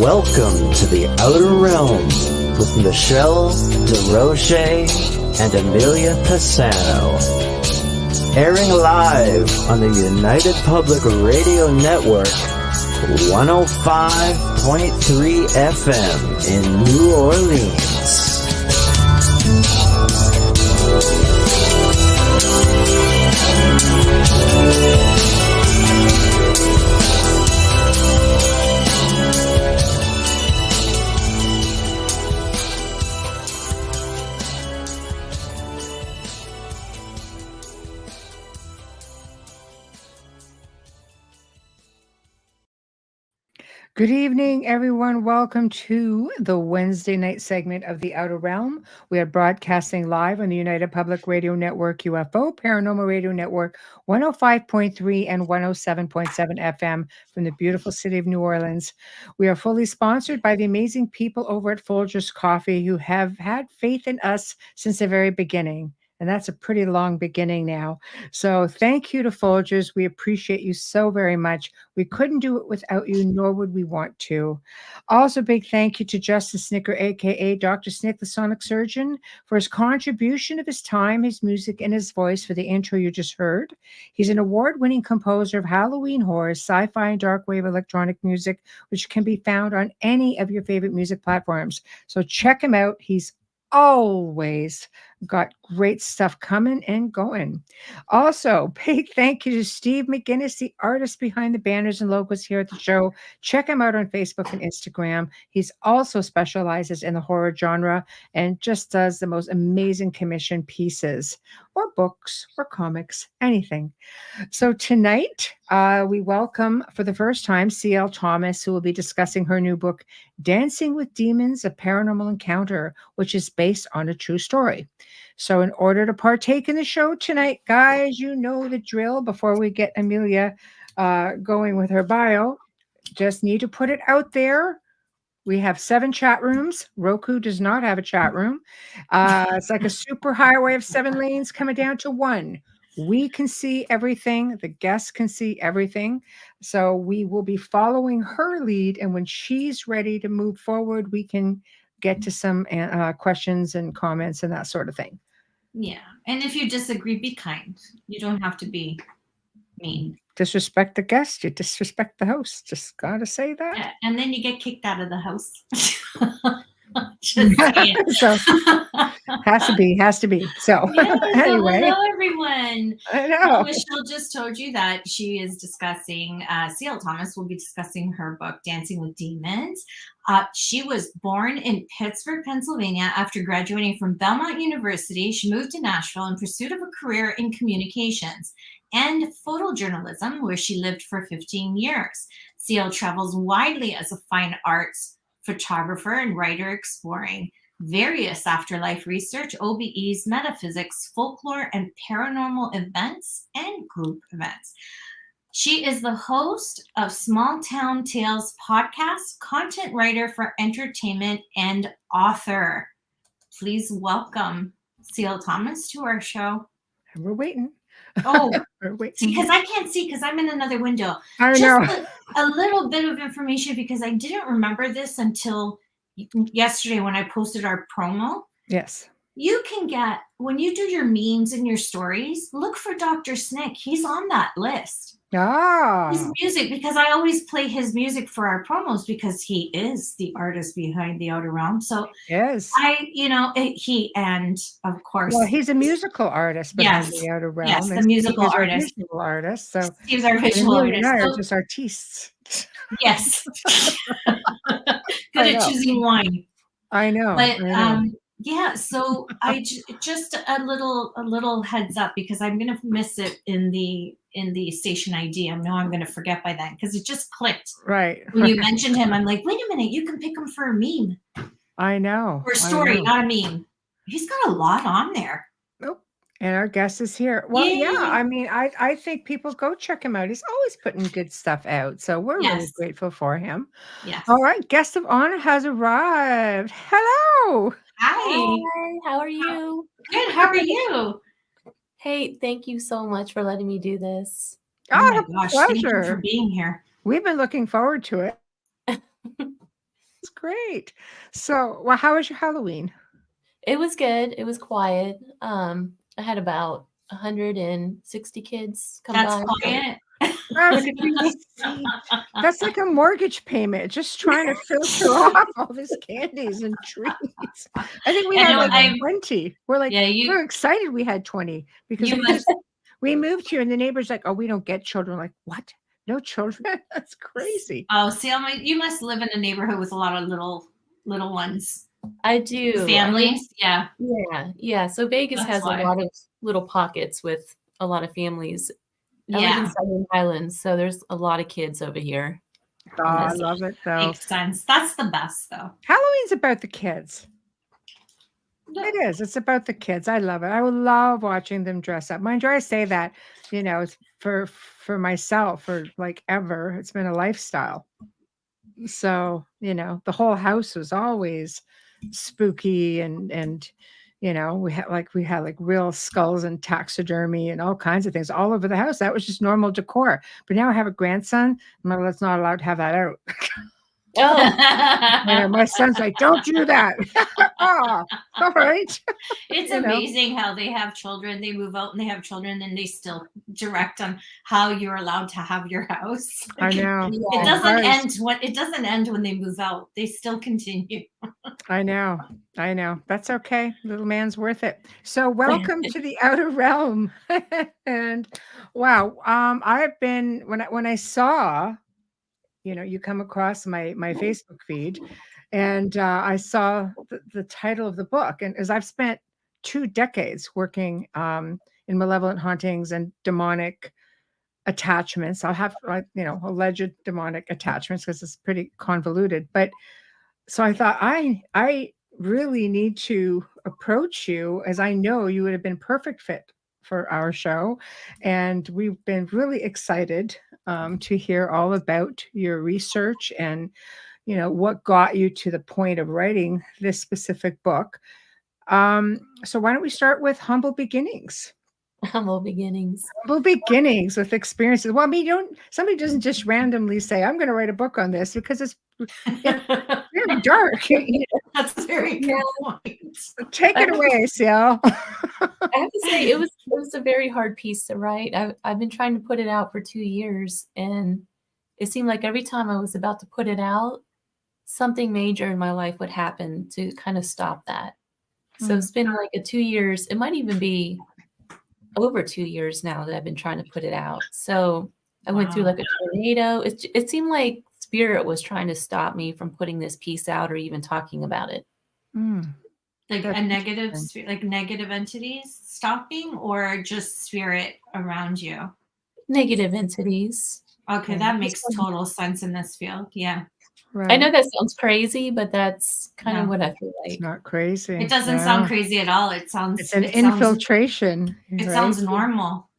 Welcome to the Outer Realms with Michelle DeRoche and Amelia Pisano. Airing live on the United Public Radio Network, 105.3 FM in New Orleans. Good evening, everyone. Welcome to the Wednesday night segment of The Outer Realm. We are broadcasting live on the United Public Radio Network, UFO, Paranormal Radio Network, 105.3 and 107.7 FM from the beautiful city of New Orleans. We are fully sponsored by the amazing people over at Folgers Coffee who have had faith in us since the very beginning. And that's a pretty long beginning now. So thank you to Folgers. We appreciate you so very much. We couldn't do it without you, nor would we want to. Also, big thank you to Justin Snicker, a.k.a. Dr. Snick, the Sonic Surgeon, for his contribution of his time, his music, and his voice for the intro you just heard. He's an award-winning composer of Halloween horror, sci-fi, and dark wave electronic music, which can be found on any of your favorite music platforms. So check him out. He's always got great stuff coming and going. Also, big thank you to Steve McGinnis, the artist behind the banners and logos here at the show. Check him out on Facebook and Instagram. He's also specializes in the horror genre and just does the most amazing commission pieces or books or comics, anything. So tonight, we welcome for the first time C.L. Thomas, who will be discussing her new book, Dancing with Demons, A Paranormal Encounter, which is based on a true story. So in order to partake in the show tonight, guys, you know the drill. Before we get Amelia going with her bio, just need to put it out there. We have 7 chat rooms. Roku does not have a chat room. It's like a super highway of 7 lanes coming down to 1. We can see everything. The guests can see everything. So we will be following her lead. And when she's ready to move forward, we can get to some questions and comments and that sort of thing. Yeah. And if you disagree, be kind. You don't have to be mean. Disrespect the guest. You disrespect the host. Just got to say that. Yeah. And then you get kicked out of the house. Just saying. So has to be. So anyway. Hello, everyone. I know. Michelle just told you that she is discussing, C.L. Thomas will be discussing her book, Dancing with Demons. She was born in Pittsburgh, Pennsylvania. After graduating from Belmont University, she moved to Nashville in pursuit of a career in communications and photojournalism, where she lived for 15 years. C.L. travels widely as a fine arts photographer and writer, exploring various afterlife research, OBEs, metaphysics, folklore, and paranormal events and group events. She is the host of Small Town Tales podcast, content writer for entertainment, and author. Please welcome C.L. Thomas to our show. We're waiting. Oh, because I can't see because I'm in another window. I know. A little bit of information because I didn't remember this until yesterday when I posted our promo. Yes. You can get, when you do your memes and your stories, look for Dr. Snick. He's on that list. Ah. His music, because I always play his music for our promos because he is the artist behind The Outer Realm. So yes, he, and of course, well, he's a musical artist behind The Outer Realm. Yes, the musical artist. Visual artist. So he's our visual artist. And I are just artistes. Yes. Good at choosing wine. I know. But yeah, so I just a little heads up because I'm gonna miss it in the station ID. I know I'm gonna forget by then because it just clicked. Right. When you mentioned him, I'm like, wait a minute, you can pick him for a meme. I know. For a story, not a meme. He's got a lot on there. Nope. And our guest is here. Well, yeah. I mean, I think people go check him out. He's always putting good stuff out. So we're really grateful for him. Yes. All right. Guest of honor has arrived. Hello. Hi. How are you? Good. How are you? Hey, thank you so much for letting me do this. Oh my gosh, pleasure. Thank you for being here. We've been looking forward to it. That's great. So, well, how was your Halloween? It was good. It was quiet. I had about 160 kids come That's by. quiet. That's insane. That's like a mortgage payment, just trying to filter off all these candies and treats. I think we I had know, like 20. We're like, Yeah, we're excited we had 20 because you must. we moved here and the neighbor's like, oh, we don't get children. Like, what? No children? That's crazy. Oh, see, you must live in a neighborhood with a lot of little ones. I do. Families, yeah. Yeah. So Vegas That's has why. a lot of little pockets with a lot of families. I live in Yeah, Southern Highlands, so there's a lot of kids over here. Oh, I love it though. makes sense. That's the best, though. Halloween's about the kids. It is. It's about the kids. I love it. I would love watching them dress up. Mind you, I say that, it's for myself for like ever. It's been a lifestyle. So, the whole house was always spooky and we had like real skulls and taxidermy and all kinds of things all over the house. That was just normal decor. But now I have a grandson. That's not allowed to have that out. Oh, My son's like, don't do that. Oh, all right. It's amazing how they have children, they move out and they have children, and they still direct on how you're allowed to have your house. I know. It doesn't end when they move out. They still continue. I know. That's okay. Little man's worth it. So welcome to the outer realm. And wow, I've been when I saw you come across my Facebook feed, and I saw the title of the book, and as I've spent 2 decades working in malevolent hauntings and demonic attachments, I'll have alleged demonic attachments because it's pretty convoluted. But so I thought I really need to approach you, as I know you would have been perfect fit for our show, and we've been really excited to hear all about your research and what got you to the point of writing this specific book. So why don't we start with humble beginnings? humble beginnings. Humble beginnings with experiences. Well, I mean, somebody doesn't just randomly say, I'm going to write a book on this, because it's very dark. That's a very good point. Take it away, Ciel. I have to say it was a very hard piece to write. I've been trying to put it out for 2 years, and it seemed like every time I was about to put it out, something major in my life would happen to kind of stop that. So it's been like 2 years. It might even be over 2 years now that I've been trying to put it out. So I went through like a tornado. It seemed like spirit was trying to stop me from putting this piece out or even talking about it. Like a negative, like negative entities stopping, or just spirit around you? Negative entities. Okay, that makes total sense in this field. Yeah. Right. I know that sounds crazy, but that's kind of what I feel like. It's not crazy. It doesn't sound crazy at all. It's an infiltration. It sounds normal.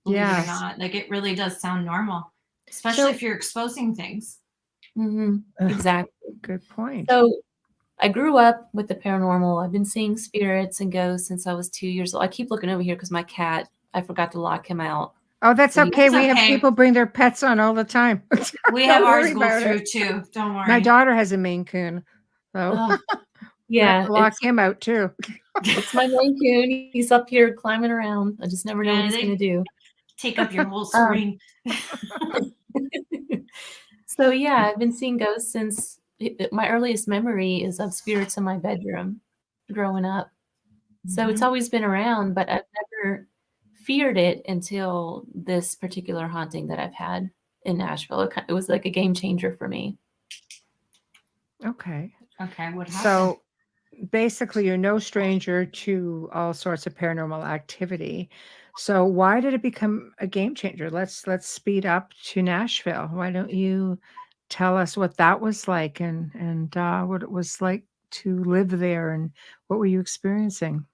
Believe it or Yes. not. Like, it really does sound normal, especially if you're exposing things. Exactly. Good point. So I grew up with the paranormal. I've been seeing spirits and ghosts since I was 2 years old. I keep looking over here because my cat, I forgot to lock him out. Oh, that's okay. We have people bring their pets on all the time. We have ours go through too. Don't worry. My daughter has a Maine coon. So yeah, lock him out too. It's my Maine coon. He's up here climbing around. I just never know what he's going to do. Take up your whole screen. So yeah, I've been seeing ghosts since my earliest memory is of spirits in my bedroom growing up. So it's always been around, but I've never feared it until this particular haunting that I've had in Nashville. It was like a game changer for me. Okay. What happened? So basically, you're no stranger to all sorts of paranormal activity. So why did it become a game changer? Let's speed up to Nashville. Why don't you tell us what that was like, and what it was like to live there, and what were you experiencing?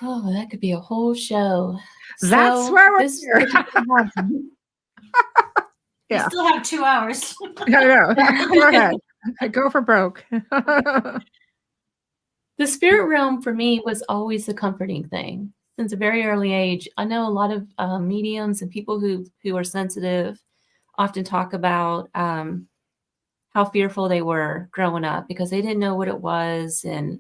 Oh, that could be a whole show. That's where we're here. Yeah. We still have 2 hours. No. Go ahead. Go for broke. The spirit realm for me was always a comforting thing. Since a very early age, I know a lot of mediums and people who are sensitive often talk about how fearful they were growing up because they didn't know what it was, and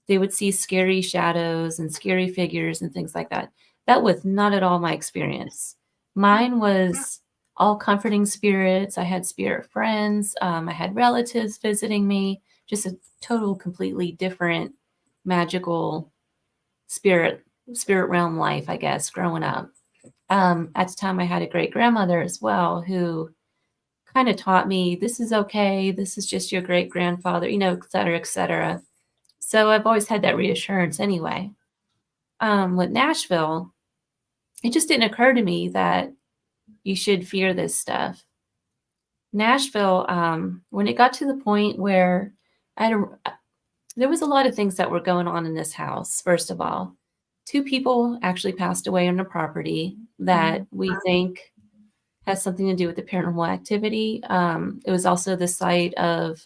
they would see scary shadows and scary figures and things like that. That was not at all my experience. Mine was all comforting spirits. I had spirit friends. I had relatives visiting me. Just a total, completely different magical spirit realm life, I guess, growing up. At the time, I had a great grandmother as well who kind of taught me this is okay. This is just your great grandfather, et cetera, et cetera. So I've always had that reassurance anyway. With Nashville, it just didn't occur to me that you should fear this stuff. Nashville, when it got to the point where there was a lot of things that were going on in this house. First of all, 2 people actually passed away on the property that we think has something to do with the paranormal activity. It was also the site of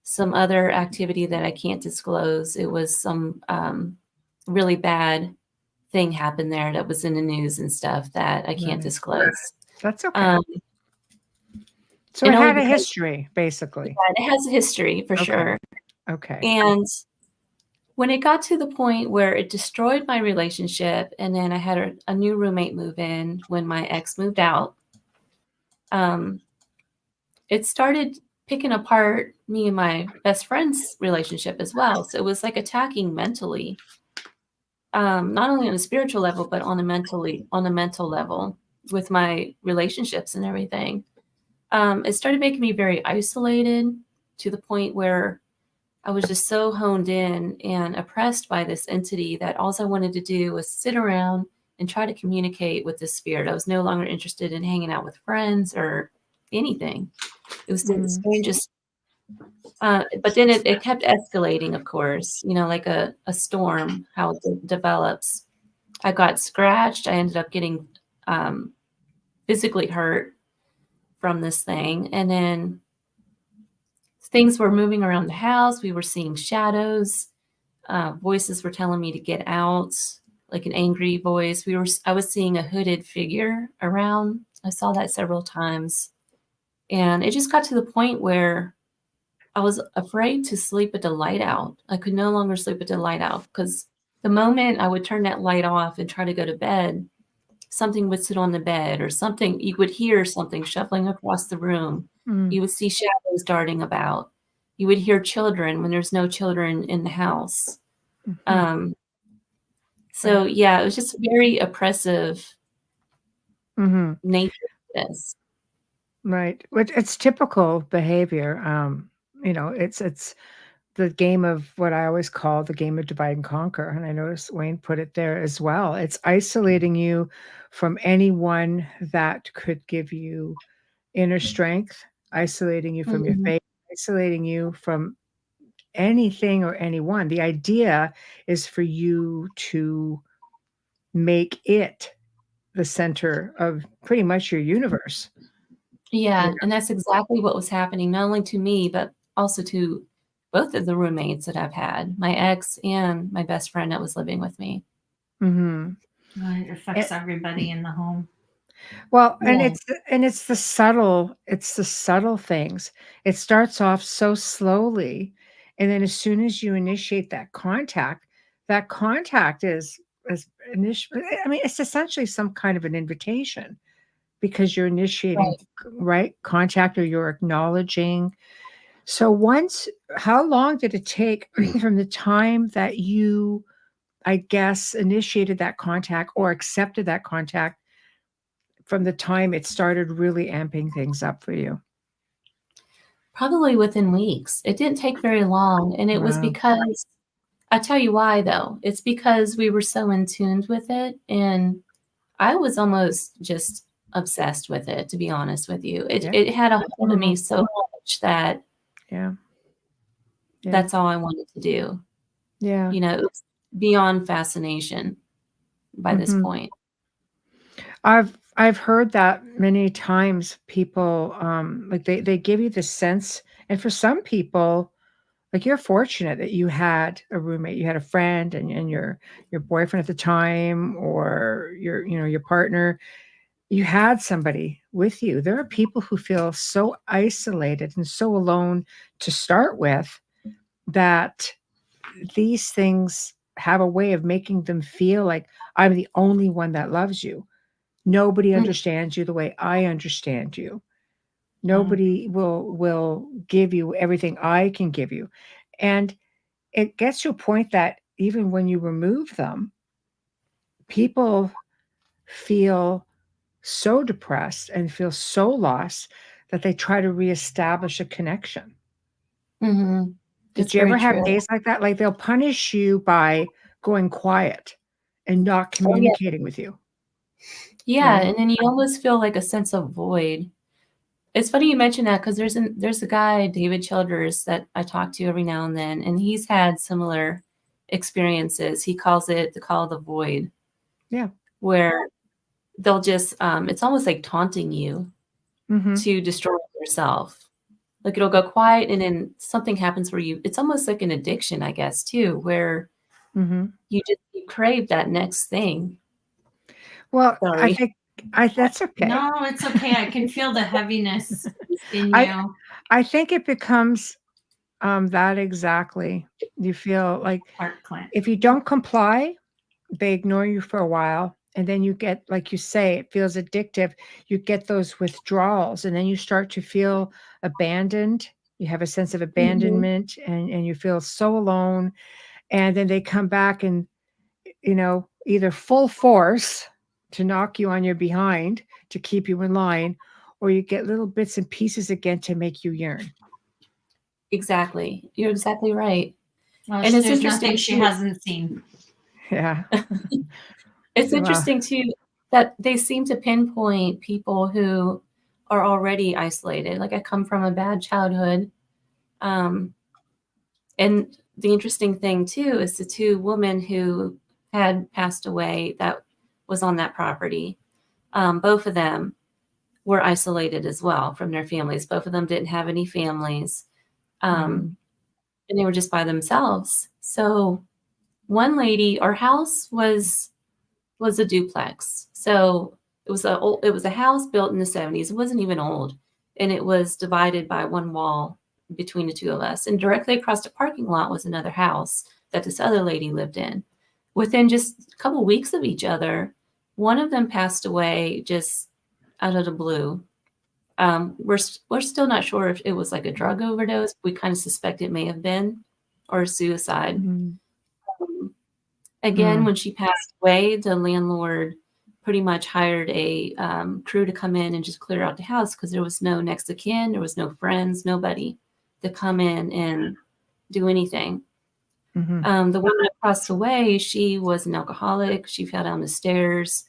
some other activity that I can't disclose. It was some really bad thing happened there that was in the news and stuff that I can't disclose. That's okay. So it had a history, basically. Yeah, it has a history for sure. Okay. And when it got to the point where it destroyed my relationship, and then I had a new roommate move in when my ex moved out, it started picking apart me and my best friend's relationship as well. So it was like attacking mentally, not only on a spiritual level, but on a mental level with my relationships and everything. It started making me very isolated to the point where I was just so honed in and oppressed by this entity that all I wanted to do was sit around and try to communicate with this spirit. I was no longer interested in hanging out with friends or anything. It was the strangest. But then it kept escalating, of course, like a storm, how it develops. I got scratched. I ended up getting physically hurt from this thing. And then things were moving around the house. We were seeing shadows. Voices were telling me to get out, like an angry voice. I was seeing a hooded figure around. I saw that several times. And it just got to the point where I was afraid to sleep with the light out. I could no longer sleep with the light out because the moment I would turn that light off and try to go to bed, something would sit on the bed or something. You would hear something shuffling across the room. You would see shadows darting about. You would hear children when there's no children in the house. So yeah, it was just very oppressive nature of this. Right. Which it's typical behavior. It's the game of what I always call the game of divide and conquer. And I noticed Wayne put it there as well. It's isolating you from anyone that could give you inner strength, isolating you from your faith, isolating you from anything or anyone. The idea is for you to make it the center of pretty much your universe. Yeah, and that's exactly what was happening, not only to me, but also to both of the roommates that I've had, my ex and my best friend that was living with me. It affects everybody in the home. Well, and it's the subtle things. It starts off so slowly, and then as soon as you initiate that contact is initial. I mean, it's essentially some kind of an invitation because you're initiating right contact, or you're acknowledging. So how long did it take from the time that you, I guess, initiated that contact or accepted that contact, from the time it started really amping things up for you? Probably within weeks. It didn't take very long. And it was because, I'll tell you why though. It's because we were so in tune with it. And I was almost just obsessed with it, to be honest with you. It had a hold of me so much that that's all I wanted to do. Yeah. It was beyond fascination by this point. I've heard that many times. People like they give you the sense, and for some people, like, you're fortunate that you had a roommate, you had a friend, and your boyfriend at the time, or your partner. you had somebody with you. There are people who feel so isolated and so alone to start with that these things have a way of making them feel like I'm the only one that loves you. Nobody understands you the way I understand you. Nobody will give you everything I can give you. And it gets to a point that even when you remove them, people feel so depressed and feel so lost that they try to reestablish a connection. Mm-hmm. Did you ever have days like that? Like they'll punish you by going quiet and not communicating with you. Yeah, right? and then you almost feel like a sense of void. It's funny you mention that because there's a guy, David Childers, that I talk to every now and then, and he's had similar experiences. He calls it the call of the void. Yeah. Where they'll just it's almost like taunting you Mm-hmm. to destroy yourself. Like it'll go quiet and then something happens where it's almost like an addiction, I guess, too, where Mm-hmm. you crave that next thing. Well, Sorry. I think that's okay. No, it's okay. I can feel the heaviness in I- you. I think it becomes that exactly. You feel like Clark Clint. if you don't comply, they ignore you for a while. And then you get, like you say, it feels addictive. You get those withdrawals, and then you start to feel abandoned. You have a sense of abandonment, and you feel so alone. And then they come back and, either full force to knock you on your behind to keep you in line, or you get little bits and pieces again to make you yearn. Exactly. You're exactly right. Well, And it's there's interesting nothing she too. hasn't seen. Yeah. It's Wow. interesting too that they seem to pinpoint people who are already isolated. Like I come from a bad childhood. And the interesting thing too is the two women who had passed away that was on that property. Both of them were isolated as well from their families. Both of them didn't have any families. And they were just by themselves. So one lady, our house was a duplex. So it was a house built in the 70s. It wasn't even old. And it was divided by one wall between the two of us. And directly across the parking lot was another house that this other lady lived in. Within just a couple weeks of each other, one of them passed away just out of the blue. We're still not sure if it was like a drug overdose. We kind of suspect it may have been, or suicide. Again, when she passed away, the landlord pretty much hired a crew to come in and just clear out the house because there was no next of kin, there was no friends, nobody to come in and do anything. The woman across the way, she was an alcoholic. She fell down the stairs.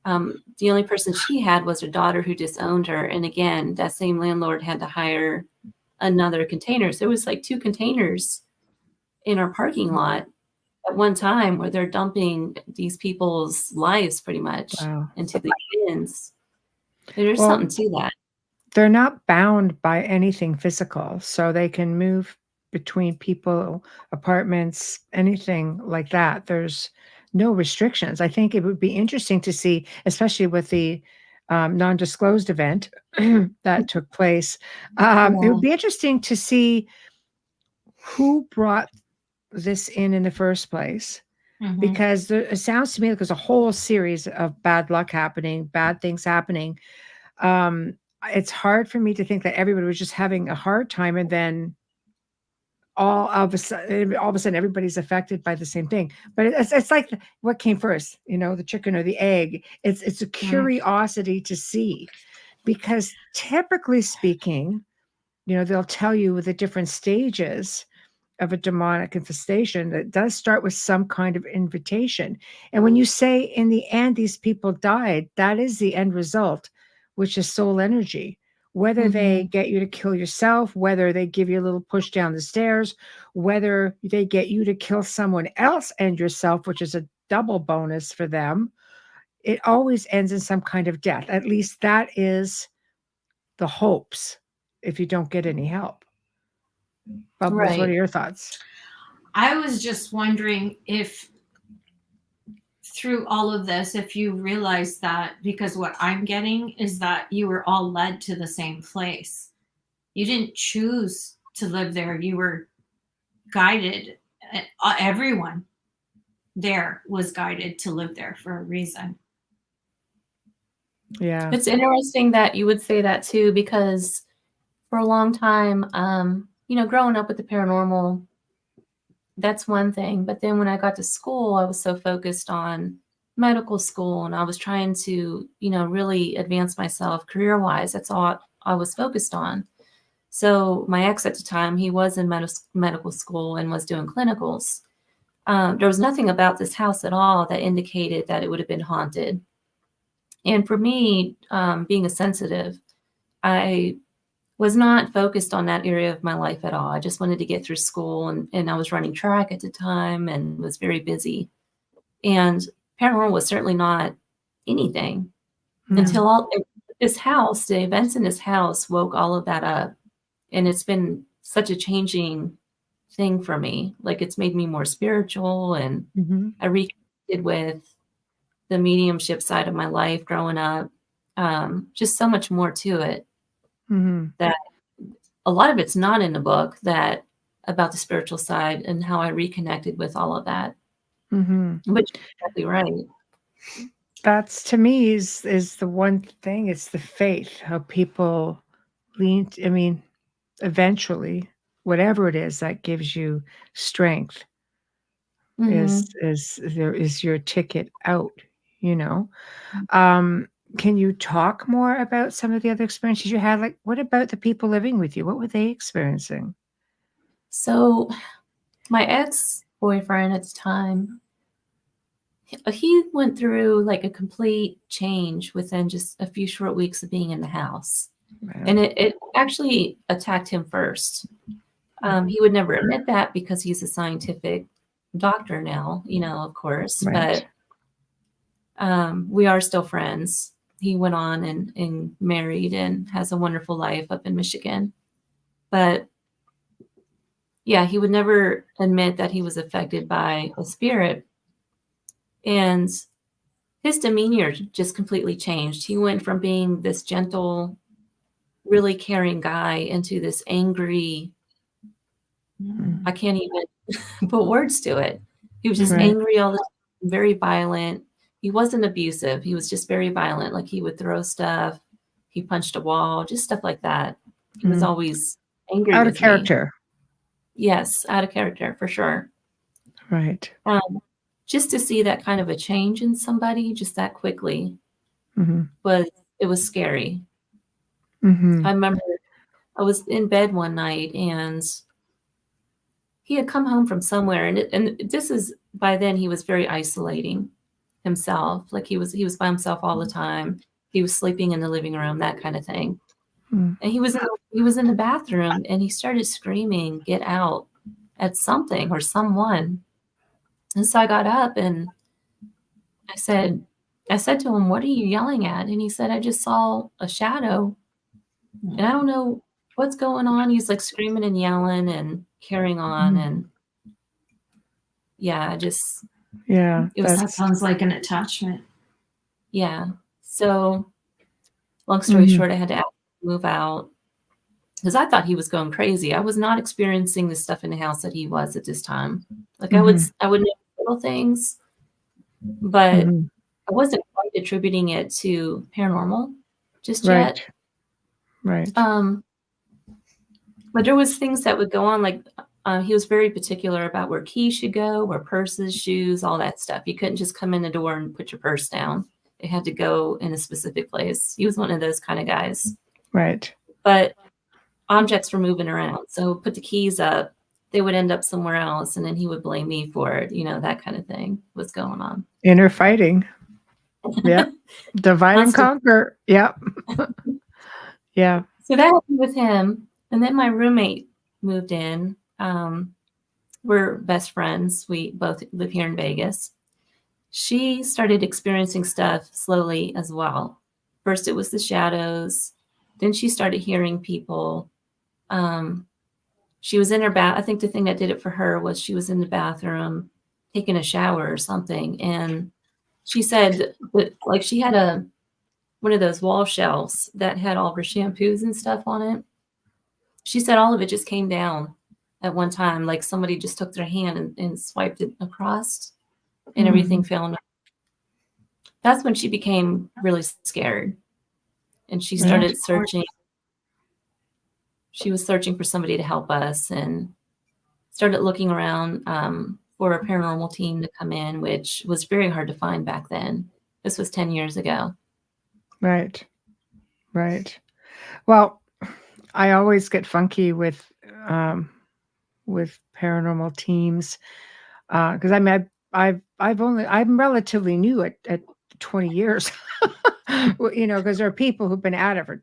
The only person she had was her daughter who disowned her. And again, that same landlord had to hire another container. So there was like 2 containers in our parking lot at one time where they're dumping these people's lives pretty much into the bins. There's something to that. They're not bound by anything physical, so they can move between people, apartments, anything like that. There's no restrictions. I think it would be interesting to see, especially with the non-disclosed event that took place. It would be interesting to see who brought this in the first place. Because it sounds to me like there's a whole series of bad luck happening, bad things happening. It's hard for me to think that everybody was just having a hard time, and then all of a sudden everybody's affected by the same thing. But it's like what came first, the chicken or the egg. It's a curiosity to see, because typically speaking, they'll tell you the different stages of a demonic infestation that does start with some kind of invitation. And when you say in the end these people died, that is the end result, which is soul energy. Whether they get you to kill yourself, whether they give you a little push down the stairs, whether they get you to kill someone else and yourself, which is a double bonus for them, it always ends in some kind of death. At least that is the hopes if you don't get any help. Bubbles, what are your thoughts? I was just wondering if through all of this, if you realize that, because what I'm getting is that you were all led to the same place. You didn't choose to live there. You were guided. Everyone there was guided to live there for a reason. Yeah. It's interesting that you would say that too, because for a long time, growing up with the paranormal, that's one thing. But then when I got to school, I was so focused on medical school, and I was trying to, really advance myself career-wise. That's all I was focused on. So my ex at the time, he was in medical school and was doing clinicals. There was nothing about this house at all that indicated that it would have been haunted. And for me, being a sensitive, I was not focused on that area of my life at all. I just wanted to get through school, and I was running track at the time and was very busy. And paranormal was certainly not anything until this house, the events in this house woke all of that up. And it's been such a changing thing for me. Like, it's made me more spiritual, and I reconnected with the mediumship side of my life growing up. Just so much more to it that a lot of it's not in the book, that about the spiritual side and how I reconnected with all of that. But you're exactly right. That's, to me, is the one thing. It's the faith, how people lean. I mean, eventually, whatever it is that gives you strength is your ticket out. Can you talk more about some of the other experiences you had? Like, what about the people living with you? What were they experiencing? So my ex-boyfriend at the time, he went through like a complete change within just a few short weeks of being in the house. Wow. And it actually attacked him first. He would never admit that because he's a scientific doctor now, of course, right. But we are still friends. He went on and married and has a wonderful life up in Michigan. But yeah, he would never admit that he was affected by a spirit. And his demeanor just completely changed. He went from being this gentle, really caring guy into this angry, I can't even put words to it. He was just angry all the time, very violent. He wasn't abusive. He was just very violent. Like, he would throw stuff. He punched a wall, just stuff like that. He was always angry. Out of character. Yes, out of character, for sure. Right. Just to see that kind of a change in somebody just that quickly was scary. I remember I was in bed one night, and he had come home from somewhere, and this is, by then he was very isolating himself. Like, he was by himself all the time. He was sleeping in the living room, that kind of thing. And he was in the bathroom, and he started screaming, "Get out," at something or someone. And so I got up and I said to him, "What are you yelling at?" And he said, "I just saw a shadow, and I don't know what's going on." He's like screaming and yelling and carrying on. And yeah, that sounds like an attachment. Yeah. So long story short, I had to move out because I thought he was going crazy. I was not experiencing the stuff in the house that he was at this time. Like, I would know little things, but I wasn't quite attributing it to paranormal just yet. Right. But there was things that would go on, like he was very particular about where keys should go, where purses, shoes, all that stuff. You couldn't just come in the door and put your purse down. It had to go in a specific place. He was one of those kind of guys. Right. But objects were moving around. So put the keys up, they would end up somewhere else, and then he would blame me for it. That kind of thing was going on. Inner fighting. Yep. Divide and conquer. Yep. Yeah. So that happened with him. And then my roommate moved in. We're best friends. We both live here in Vegas. She started experiencing stuff slowly as well. First, it was the shadows. Then she started hearing people. She was in her bath. I think the thing that did it for her was she was in the bathroom taking a shower or something. And she said that, like, she had one of those wall shelves that had all of her shampoos and stuff on it. She said all of it just came down at one time, like somebody just took their hand and swiped it across, and everything fell in. That's when she became really scared, and she started searching. She was searching for somebody to help us, and started looking around for a paranormal team to come in, which was very hard to find back then. This was 10 years ago. Right. Well, I always get funky with paranormal teams because I'm relatively new at 20 years. Because there are people who've been at it for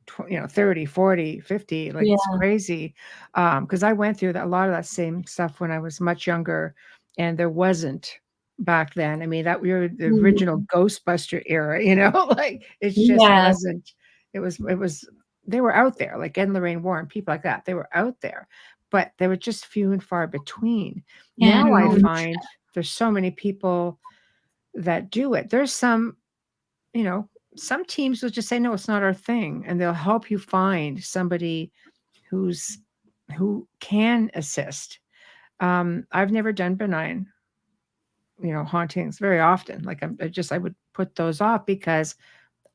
30, 40, 50, like it's crazy. Because I went through a lot of that same stuff when I was much younger, and there wasn't back then. I mean, that we were the original Ghostbuster era, like it just wasn't. It was they were out there, like Ed and Lorraine Warren, people like that. They were out there, but they were just few and far between. Now I find there's so many people that do it. There's some teams will just say, no, it's not our thing. And they'll help you find somebody who can assist. I've never done benign, hauntings very often. Like I would put those off because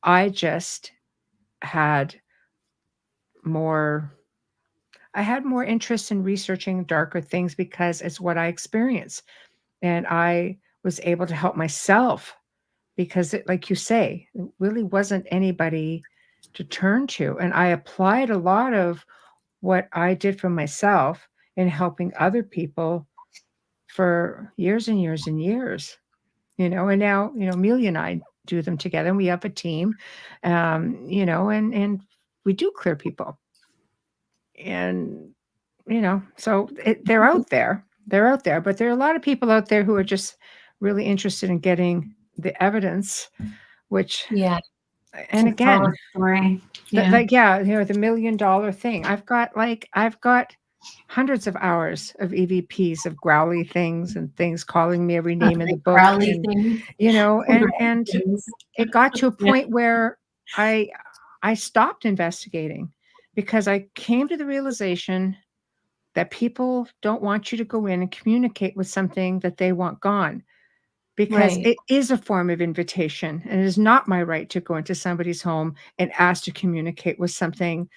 I just had more interest in researching darker things because it's what I experience. And I was able to help myself because like you say, it really wasn't anybody to turn to. And I applied a lot of what I did for myself in helping other people for years and years and years, and now, Amelia and I do them together, and we have a team, and we do clear people. And, so they're out there, but there are a lot of people out there who are just really interested in getting the evidence, which, and again, story. the $1 million thing. I've got hundreds of hours of EVPs of growly things and things calling me every name in the book, and, and it got to a point where I stopped investigating because I came to the realization that people don't want you to go in and communicate with something that they want gone, because it is a form of invitation, and it is not my right to go into somebody's home and ask to communicate with something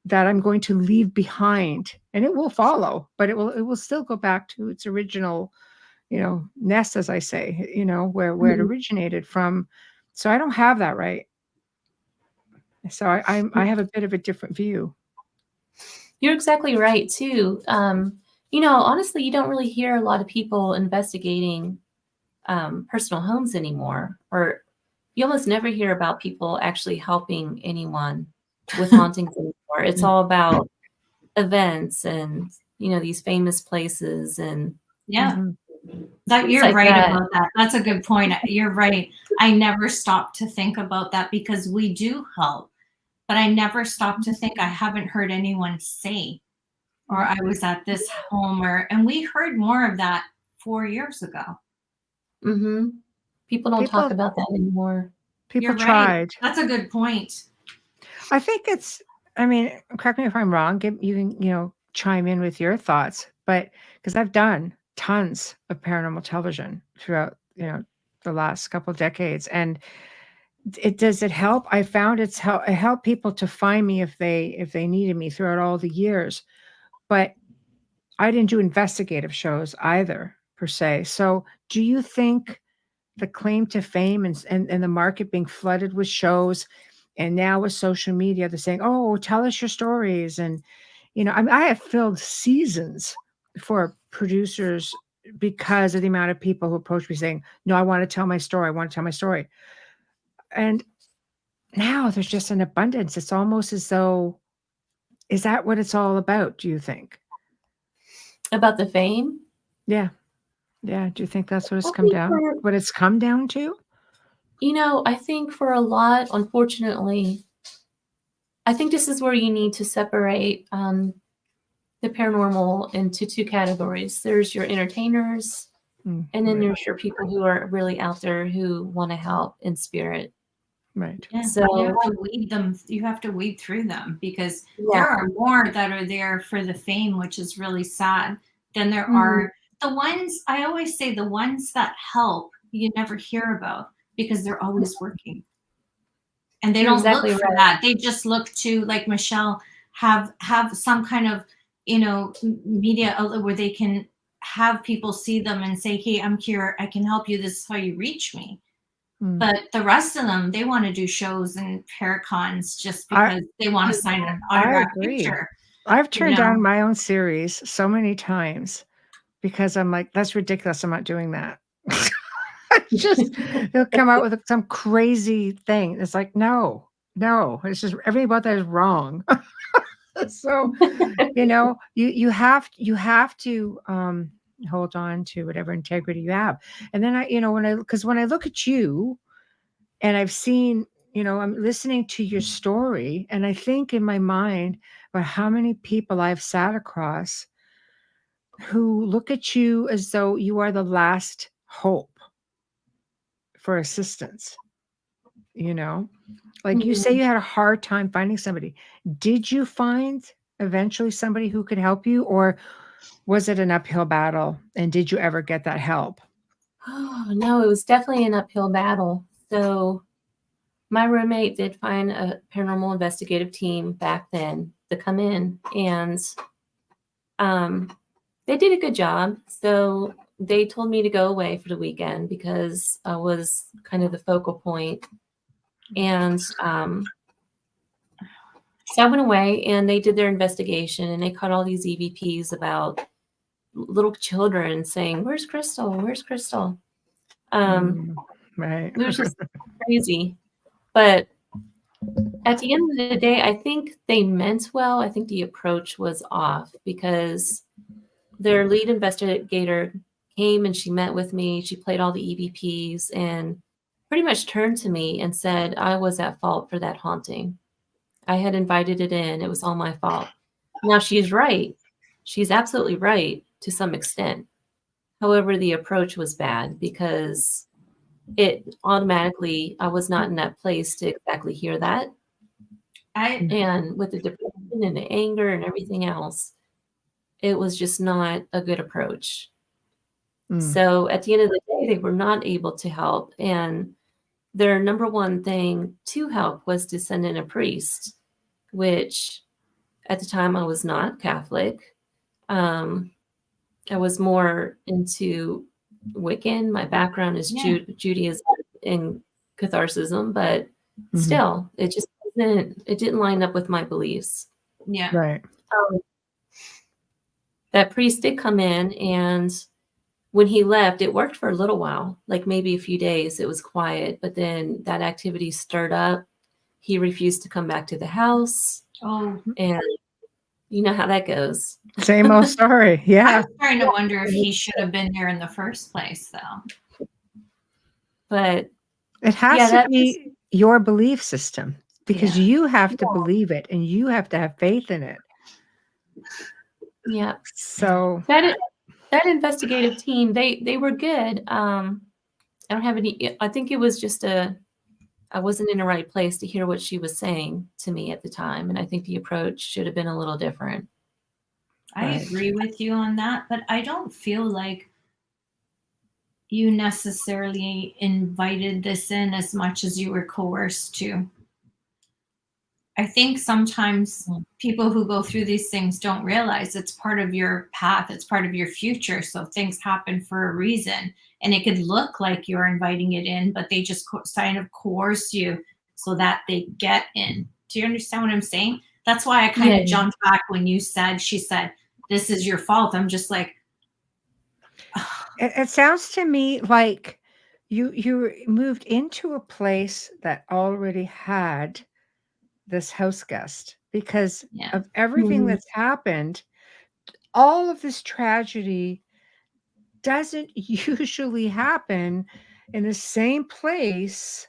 that I'm going to leave behind. And it will follow, but it will still go back to its original, nest, as I say, where it originated from. So I don't have that right. So I have a bit of a different view. You're exactly right too. Honestly, you don't really hear a lot of people investigating personal homes anymore, or you almost never hear about people actually helping anyone with hauntings anymore. It's all about events and, these famous places and that you're right about that. That's a good point. You're right. I never stopped to think about that because we do help, but I never stopped to think I haven't heard anyone say, or I was at this home, and we heard more of that 4 years ago. People don't talk about that anymore. People tried. That's a good point. I think correct me if I'm wrong. You can, chime in with your thoughts, but because I've done tons of paranormal television throughout, the last couple of decades, and does it help? I found it helped people to find me if they needed me throughout all the years, but I didn't do investigative shows either per se. So do you think the claim to fame and the market being flooded with shows, and now with social media, they're saying, oh, tell us your stories. And, I have filled seasons for producers because of the amount of people who approach me saying, no, I want to tell my story. I want to tell my story. And now there's just an abundance. It's almost as though, is that what it's all about, do you think? About the fame? Yeah. Yeah. Do you think that's what it's come down to? I think for a lot, unfortunately, I think this is where you need to separate the paranormal into two categories. There's your entertainers And then there's your people who are really out there who want to help in spirit. Right. Yeah, So you have to weed them. You have to weed through them because there yeah, are more that are there for the fame, which is really sad, than there Mhm. are the ones. I always say the ones that help you never hear about because they're always working, and they you're don't exactly look for right. that. They just look to, like Michelle, have some kind of media outlet where they can have people see them and say, "Hey, I'm here. I can help you. This is how you reach me." Mm. But the rest of them, they want to do shows and paracons just I because they want to sign an I autograph agree. picture. I've You turned know, down my own series so many times because I'm like, that's ridiculous. I'm not doing that. Just they'll come out with some crazy thing. It's like, no, it's just everything about that is wrong. So, you have to hold on to whatever integrity you have. And then when I look at you and I've seen, I'm listening to your story and I think in my mind about how many people I've sat across who look at you as though you are the last hope for assistance, like you say Mhm. you had a hard time finding somebody. Did you find eventually somebody who could help you, or was it an uphill battle? And did you ever get that help? Oh, no, it was definitely an uphill battle. So my roommate did find a paranormal investigative team back then to come in, and they did a good job. So they told me to go away for the weekend because I was kind of the focal point. And so I went away and they did their investigation and they caught all these EVPs about little children saying, "Where's Crystal? Where's Crystal?" Right. It was just crazy. But at the end of the day, I think they meant well. I think the approach was off because their lead investigator came and she met with me. She played all the EVPs and pretty much turned to me and said I was at fault for that haunting. I had invited it in. It was all my fault. Now she's right. She's absolutely right to some extent. However, the approach was bad because it automatically, I was not in that place to exactly hear that. And with the depression and the anger and everything else, it was just not a good approach. So at the end of the day, they were not able to help. And their number one thing to help was to send in a priest, which at the time I was not Catholic. I was more into Wiccan. My background is Judaism and Catholicism, but still, it just didn't line up with my beliefs. Yeah. Right. That priest did come in, and when he left, it worked for a little while, like maybe a few days. It was quiet, but then that activity stirred up. He refused to come back to the house. Oh, and you know how that goes. Same old story. I Yeah. was starting to wonder if he should have been there in the first place, though. But it has to be your belief system because you have to believe it and you have to have faith in it. Yeah. So that investigative team, they were good. I don't have any. I think it was just I wasn't in the right place to hear what she was saying to me at the time, and I think the approach should have been a little different. I agree with you on that, but I don't feel like you necessarily invited this in as much as you were coerced to. I think sometimes people who go through these things don't realize it's part of your path, it's part of your future. So things happen for a reason. And it could look like you're inviting it in, but they just kind of coerce you so that they get in. Do you understand what I'm saying? That's why I kind of jumped back when she said, "This is your fault." I'm just like, it sounds to me like you moved into a place that already had this house guest because of everything that's happened. All of this tragedy doesn't usually happen in the same place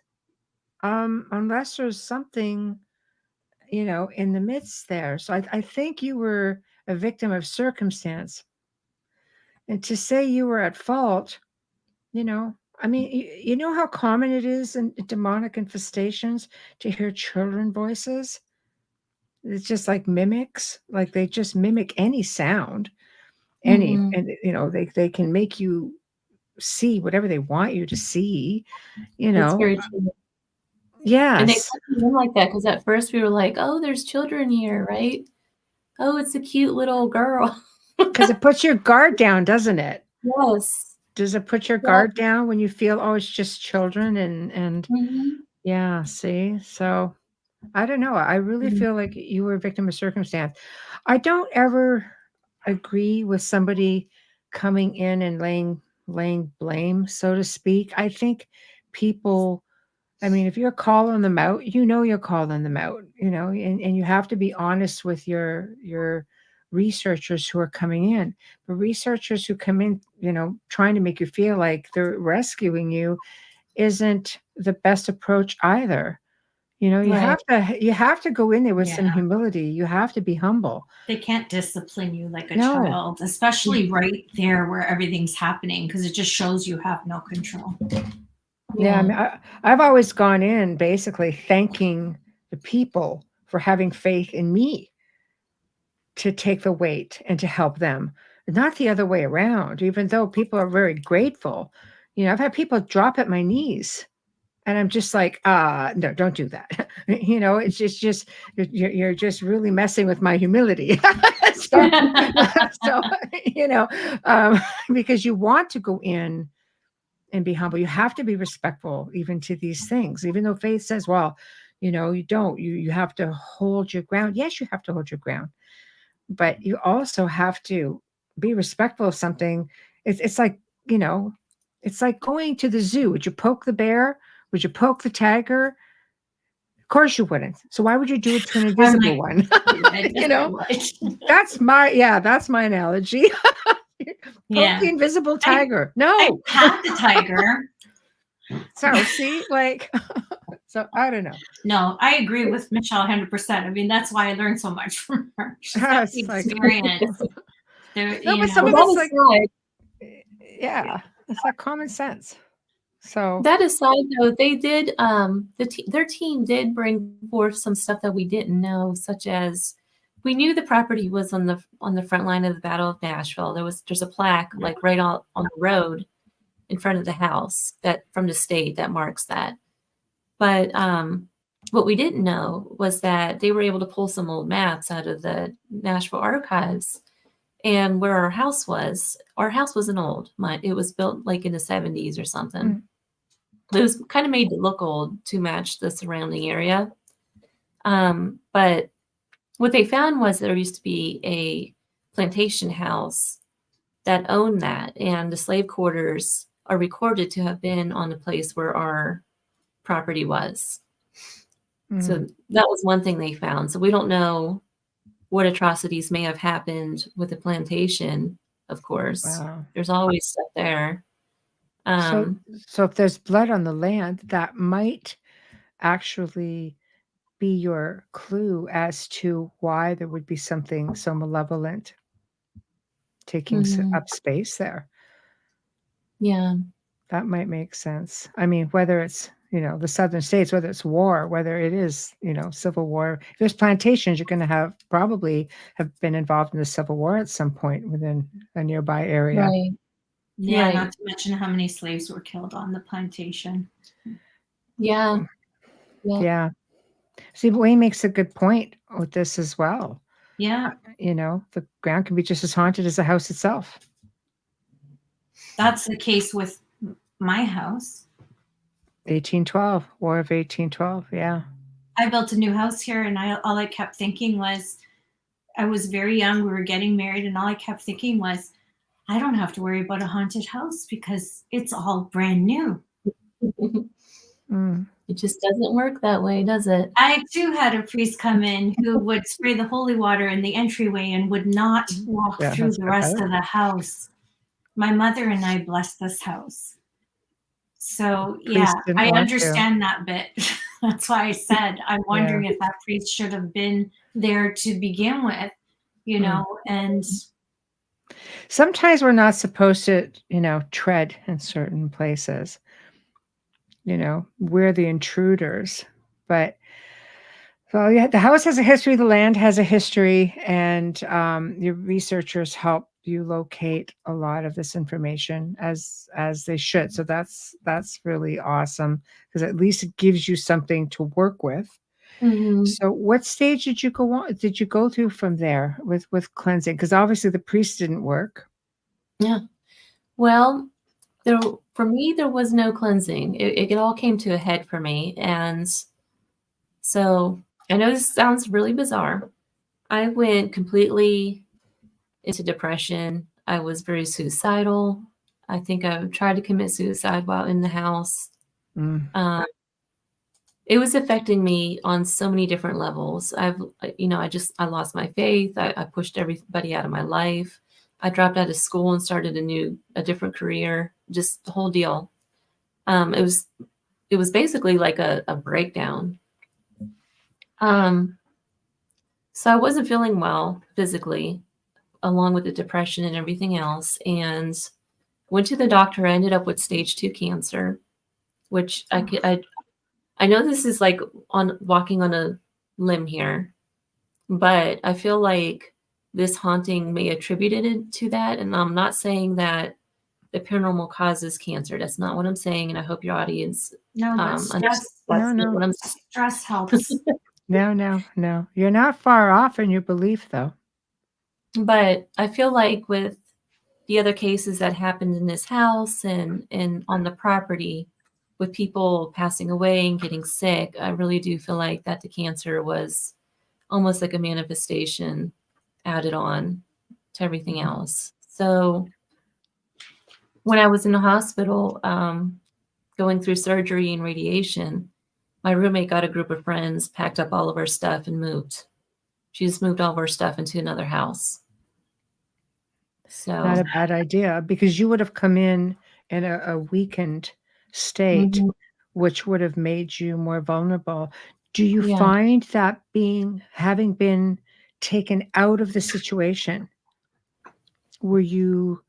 unless there's something in the midst there. So I think you were a victim of circumstance, and to say you were at fault, You know, I mean, you know how common it is in demonic infestations to hear children voices? It's just like mimics, like they just mimic any sound, any, Mhm. and they can make you see whatever they want you to see, you It's know. very true. And they Yes, put them in like that because at first we were like, "Oh, there's children here, right? Oh, it's a cute little girl." because it puts your guard down, doesn't it? Yes. Does it put your Yep. guard down when you feel, oh, it's just children and Mhm. yeah, see? So I don't know. I really Mhm. feel like you were a victim of circumstance. I don't ever agree with somebody coming in and laying blame, so to speak. I think people, I mean, if you're calling them out, you're calling them out, and you have to be honest with your researchers who are coming in. The researchers who come in, trying to make you feel like they're rescuing you isn't the best approach either. You Right. have to go in there with some Yeah. humility. You have to be humble. They can't discipline you like a No. child, especially right there where everything's happening, because it just shows you have no control. Yeah, I Yeah. mean, I've always gone in basically thanking the people for having faith in me to take the weight and to help them, not the other way around, even though people are very grateful. I've had people drop at my knees. And I'm just like, no, don't do that. It's just you're just really messing with my humility. so, so because you want to go in and be humble, you have to be respectful even to these things. Even though faith says, well, you don't. You have to hold your ground. Yes, you have to hold your ground, but you also have to be respectful of something. It's like it's like going to the zoo. Would you poke the bear? Would you poke the tiger? Of course you wouldn't. So why would you do it to an I'm invisible like, one? I you guess I know, would. that's my analogy. Poke Yeah. the invisible I tiger. No. had the tiger. So see, like, so I don't know. No, I agree with Michelle 100%. I mean, that's why I learned so much from her. She's got the It's like, experience. There, no, but some Well, of that it's like, aside, yeah, it's like common sense. So that aside though, they did their team did bring forth some stuff that we didn't know, such as we knew the property was on the front line of the Battle of Nashville. There's a plaque like right on the road in front of the house that from the state that marks that. But what we didn't know was that they were able to pull some old maps out of the Nashville archives and where our house wasn't old. It was built like in the 70s or something. Mm. It was kind of made to look old to match the surrounding area. But what they found was there used to be a plantation house that owned that, and the slave quarters are recorded to have been on the place where our property was. So that was one thing they found. So we don't know what atrocities may have happened with the plantation, of course. wow. There's always stuff there. So if there's blood on the land, that might actually be your clue as to why there would be something so malevolent taking Mhm. up space there. Yeah. That might make sense. I mean, whether it's, the southern states, whether it's war, whether it is, civil war. If there's plantations, you're going to probably have been involved in the Civil War at some point within a nearby area. Right. Yeah, Right. not to mention how many slaves were killed on the plantation. Yeah. Yeah. Yeah. See, Wayne makes a good point with this as well. Yeah, The ground can be just as haunted as the house itself. that's the case with my house. 1812, War of 1812. Yeah. I built a new house here, and all I kept thinking was, I was very young. We were getting married, and all I kept thinking was, I don't have to worry about a haunted house because it's all brand new. It just doesn't work that way, does it? I too had a priest come in who would spray the holy water in the entryway and would not walk Yeah, through that's the good rest better. of the house. My mother and I blessed this house. So yeah, Priest didn't I want to. understand that bit. That's why I said I'm wondering if that priest should have been there to begin with, and Sometimes we're not supposed to, tread in certain places. We're the intruders. But so yeah, the house has a history, the land has a history, and your researchers help you locate a lot of this information as they should. So that's really awesome because at least it gives you something to work with. So what stage did you go on? Did you go through from there with cleansing? Because obviously the priest didn't work. Yeah. Well, for me, there was no cleansing. It all came to a head for me. And so I know this sounds really bizarre. I went completely into depression. I was very suicidal. I think I tried to commit suicide while in the house. It was affecting me on so many different levels. I lost my faith. I pushed everybody out of my life. I dropped out of school and started a different career, just the whole deal. It was basically like a breakdown. So I wasn't feeling well physically, along with the depression and everything else, and went to the doctor. I ended up with stage 2 cancer, which I know this is like walking on a limb here, but I feel like this haunting may attribute it to that. And I'm not saying that the paranormal causes cancer. That's not what I'm saying. And I hope your audience understands what I'm saying. Stress helps. No. You're not far off in your belief, though. But I feel like with the other cases that happened in this house and on the property, with people passing away and getting sick, I really do feel like that the cancer was almost like a manifestation added on to everything else. So when I was in the hospital, going through surgery and radiation, my roommate got a group of friends, packed up all of our stuff and moved. She just moved all of our stuff into another house. So not a bad idea, because you would have come in a weakened state, which would have made you more vulnerable. Do you find that having been taken out of the situation, were you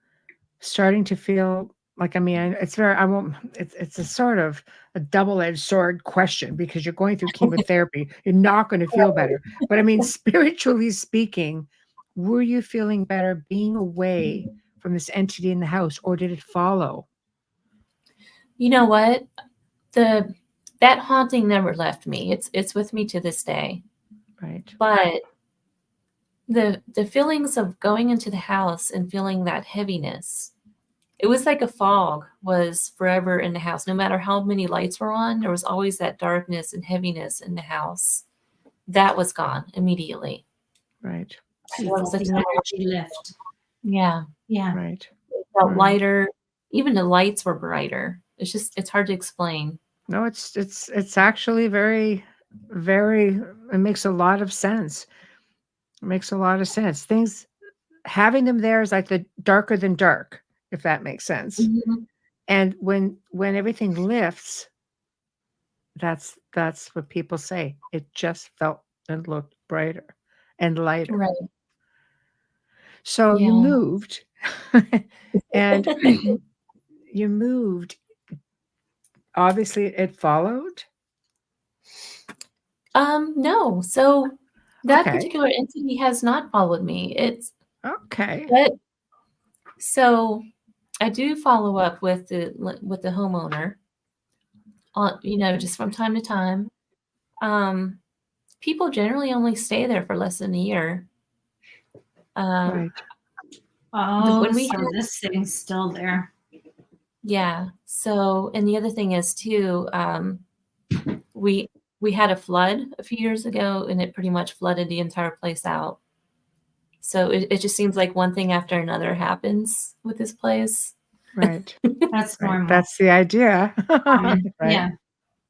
starting to feel like, it's a sort of a double-edged sword question, because you're going through chemotherapy, you're not going to feel better. But spiritually speaking, were you feeling better being away from this entity in the house, or did it follow? You know what? That haunting never left me. It's with me to this day. Right. But the feelings of going into the house and feeling that heaviness, it was like a fog was forever in the house. No matter how many lights were on, there was always that darkness and heaviness in the house. That was gone immediately. Right. It was like an energy lift. Yeah. Right. It felt lighter. Even the lights were brighter. It's hard to explain. No, it's actually very, very, it makes a lot of sense. It makes a lot of sense. Things, having them there is like the darker than dark, if that makes sense. And when everything lifts, that's what people say. It just felt and looked brighter and lighter. Right. So you moved, and you moved. Obviously, it followed. No. So that particular entity has not followed me. It's okay. But so I do follow up with the homeowner on, just from time to time. People generally only stay there for less than a year. Right. Oh, so this thing's still there. Yeah. So, and the other thing is too, we had a flood a few years ago, and it pretty much flooded the entire place out. So it just seems like one thing after another happens with this place. Right. That's normal. That's the idea. Right? Yeah.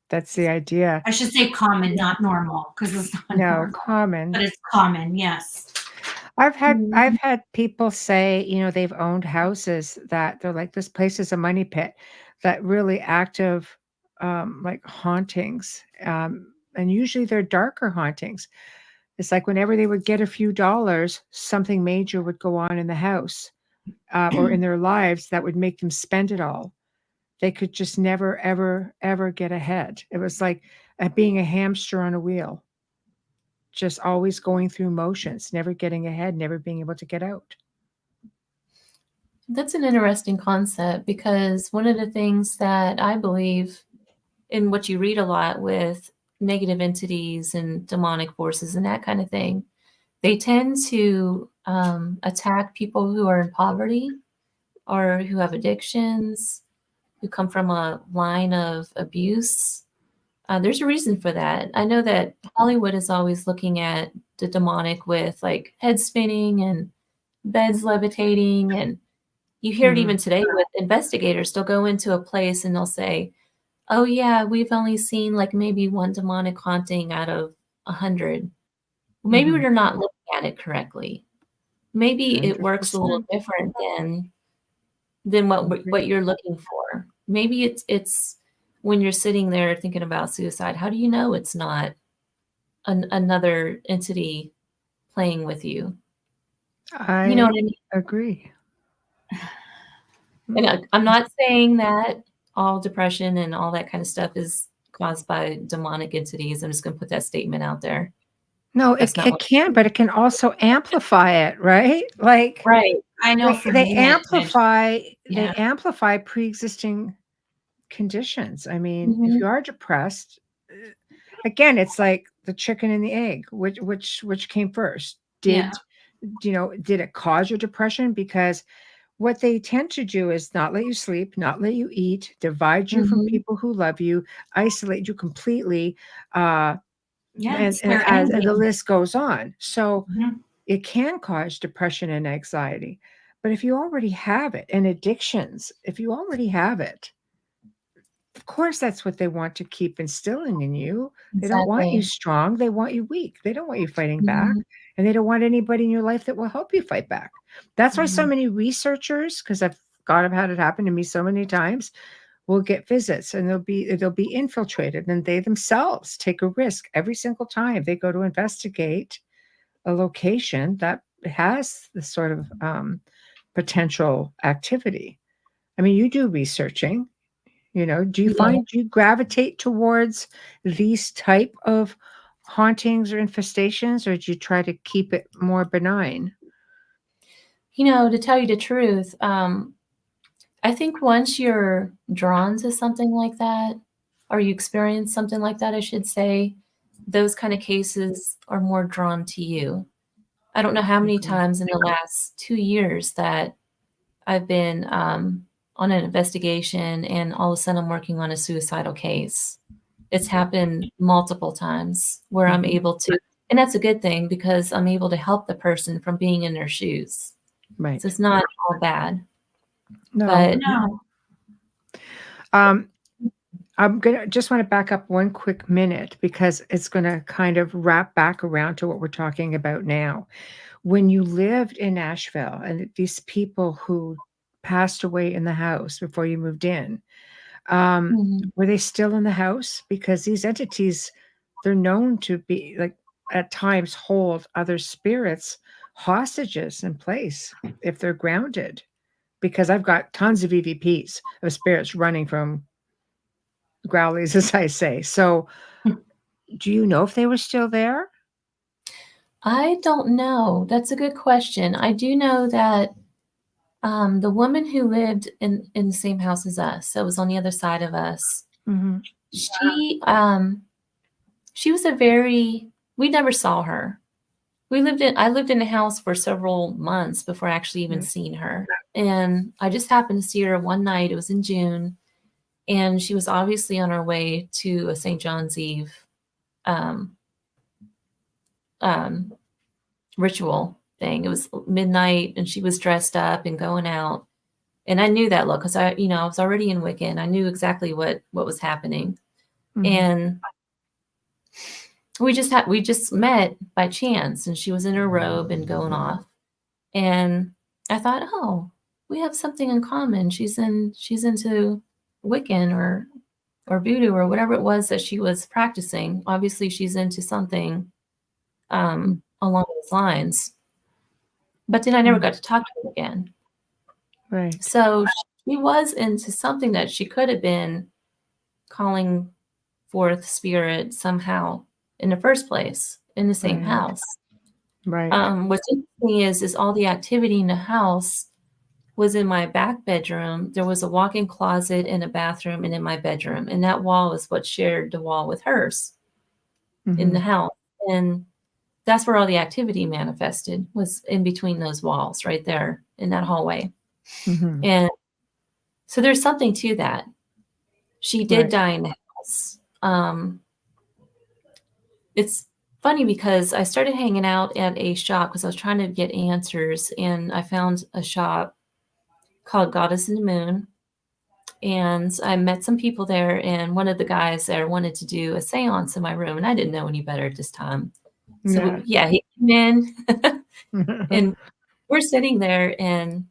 That's the idea. I should say common, not normal, because it's not normal. Common. But it's common, yes. I've had people say, they've owned houses that they're like, this place is a money pit, that really active, like hauntings. And usually they're darker hauntings. It's like whenever they would get a few dollars, something major would go on in the house. or in their lives that would make them spend it all. They could just never, ever, ever get ahead. It was like being a hamster on a wheel, just always going through motions, never getting ahead, never being able to get out. That's an interesting concept, because one of the things that I believe in, what you read a lot with negative entities and demonic forces and that kind of thing, they tend to attack people who are in poverty or who have addictions, who come from a line of abuse. There's a reason for that. I know that Hollywood is always looking at the demonic with like head spinning and beds levitating, and you hear it even today with investigators. They'll go into a place and they'll say, oh yeah, we've only seen like maybe one demonic haunting out of 100. Maybe we're not looking at it correctly. Maybe it works a little different than what you're looking for. Maybe it's when you're sitting there thinking about suicide, how do you know it's not another entity playing with you? I You know what I mean? agree. And I'm not saying that all depression and all that kind of stuff is caused by demonic entities. I'm just going to put that statement out there. No, That's not it what- can, but it can also amplify it, right? Like, Right. I know for they me, it did. amplify Yeah. they amplify pre-existing conditions. I mean, if you are depressed, again, it's like the chicken and the egg. Which came first? Did it cause your depression? Because what they tend to do is not let you sleep, not let you eat, divide you from people who love you, isolate you completely, and the list goes on. So it can cause depression and anxiety. But if you already have it, and addictions, if you already have it, of course, that's what they want to keep instilling in you. They don't want you strong. They want you weak. They don't want you fighting back. And they don't want anybody in your life that will help you fight back. That's why so many researchers, because I've had it happen to me so many times, will get visits and they'll be infiltrated, and they themselves take a risk every single time they go to investigate a location that has this sort of potential activity. I mean, you do researching. Do you find you gravitate towards these type of hauntings or infestations, or do you try to keep it more benign? To tell you the truth, I think once you're drawn to something like that, or you experience something like that, I should say, those kind of cases are more drawn to you. I don't know how many times in the last 2 years that I've been on an investigation and all of a sudden I'm working on a suicidal case. It's happened multiple times where I'm able to, and that's a good thing because I'm able to help the person from being in their shoes. Right. So it's not all bad. No. But I'm just want to back up one quick minute because it's going to kind of wrap back around to what we're talking about now. When you lived in Nashville and these people who passed away in the house before you moved in, were they still in the house? Because these entities, they're known to be like at times hold other spirits hostages in place if they're grounded. Because I've got tons of EVPs of spirits running from growlies, as I say. So do you know if they were still there? I don't know. That's a good question. I do know that the woman who lived in the same house as us, so it was on the other side of us, she was we never saw her. I lived in the house for several months before I actually even seen her. And I just happened to see her one night. It was in June. And she was obviously on her way to a St. John's Eve ritual thing. It was midnight and she was dressed up and going out. And I knew that look because I was already in Wiccan. I knew exactly what was happening. And we just met by chance, and she was in her robe and going off. And I thought, oh, we have something in common. She's into Wiccan or voodoo or whatever it was that she was practicing. Obviously, she's into something along those lines. But then I never got to talk to her again. Right. So she was into something that she could have been calling forth spirit somehow in the first place in the same Right. house. Right. What's interesting is all the activity in the house was in my back bedroom. There was a walk-in closet and a bathroom and in my bedroom, and that wall is what shared the wall with hers in the Mhm. house. And that's where all the activity manifested, was in between those walls right there in that hallway. Mhm. And so there's something to that. She did Right. die in the house. It's funny because I started hanging out at a shop because I was trying to get answers, and I found a shop called Goddess in the Moon. And I met some people there, and one of the guys there wanted to do a seance in my room, and I didn't know any better at this time. So Yeah. yeah, he came in and we're sitting there and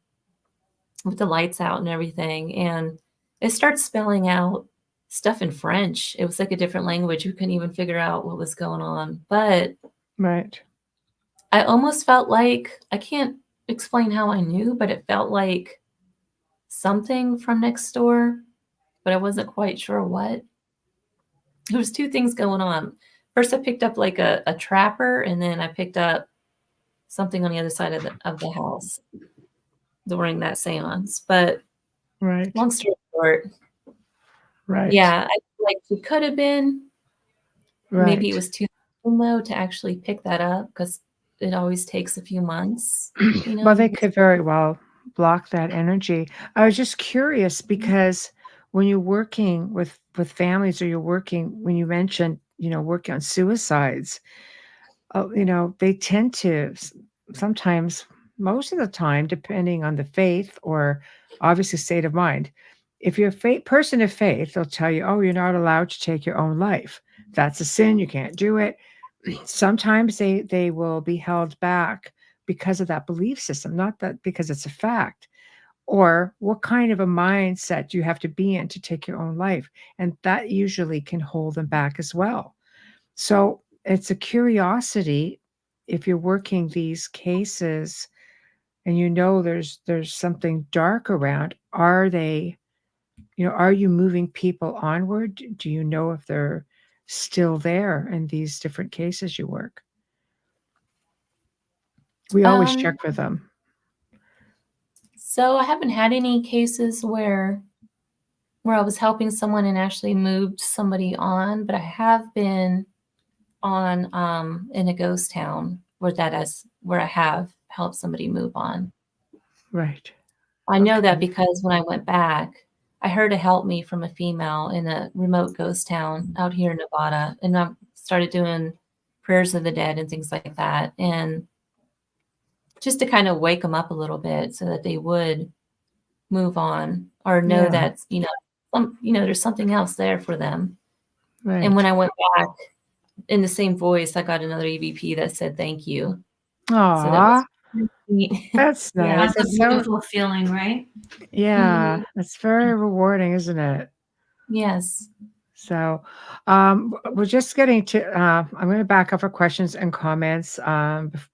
with the lights out and everything, and it starts spelling out stuff in French. It was like a different language. We couldn't even figure out what was going on. But Right. I almost felt like, I can't explain how I knew, but it felt like something from next door, but I wasn't quite sure what. There was two things going on. First, I picked up like a trapper, and then I picked up something on the other side of the house during that seance. But Right. long story short, Right. yeah, I feel like she could have been. Maybe it Right. was too soon though to actually pick that up because it always takes a few months, you Well, know. they could very well block that energy. I was just curious because when you're working with families, or you're working, when you mentioned, working on suicides, they tend to sometimes, most of the time, depending on the faith or obviously state of mind. If you're a person of faith, they'll tell you, "Oh, you're not allowed to take your own life. That's a sin. You can't do it." Sometimes they will be held back because of that belief system, not that because it's a fact. Or what kind of a mindset do you have to be in to take your own life? And that usually can hold them back as well. So it's a curiosity, if you're working these cases and there's something dark around, are you moving people onward? Do you know if they're still there in these different cases you work? We always check Um, for them. so I haven't had any cases where I was helping someone and actually moved somebody on, but I have been on in a ghost town where I have helped somebody move on. Right. I know that Okay. because when I went back, I heard a help me from a female in a remote ghost town out here in Nevada, and I started doing prayers of the dead and things like that, and just to kind of wake them up a little bit so that they would move on or know Yeah. that, there's something else there for them. And when Right. I went back in the same voice, I got another EVP that said thank you. So that Aw, was neat. that's Yeah. nice. That's a That's so, beautiful feeling, right? yeah, Mhm. that's very rewarding, isn't it? Yes. So, we're just getting to, I'm going to back up for questions and comments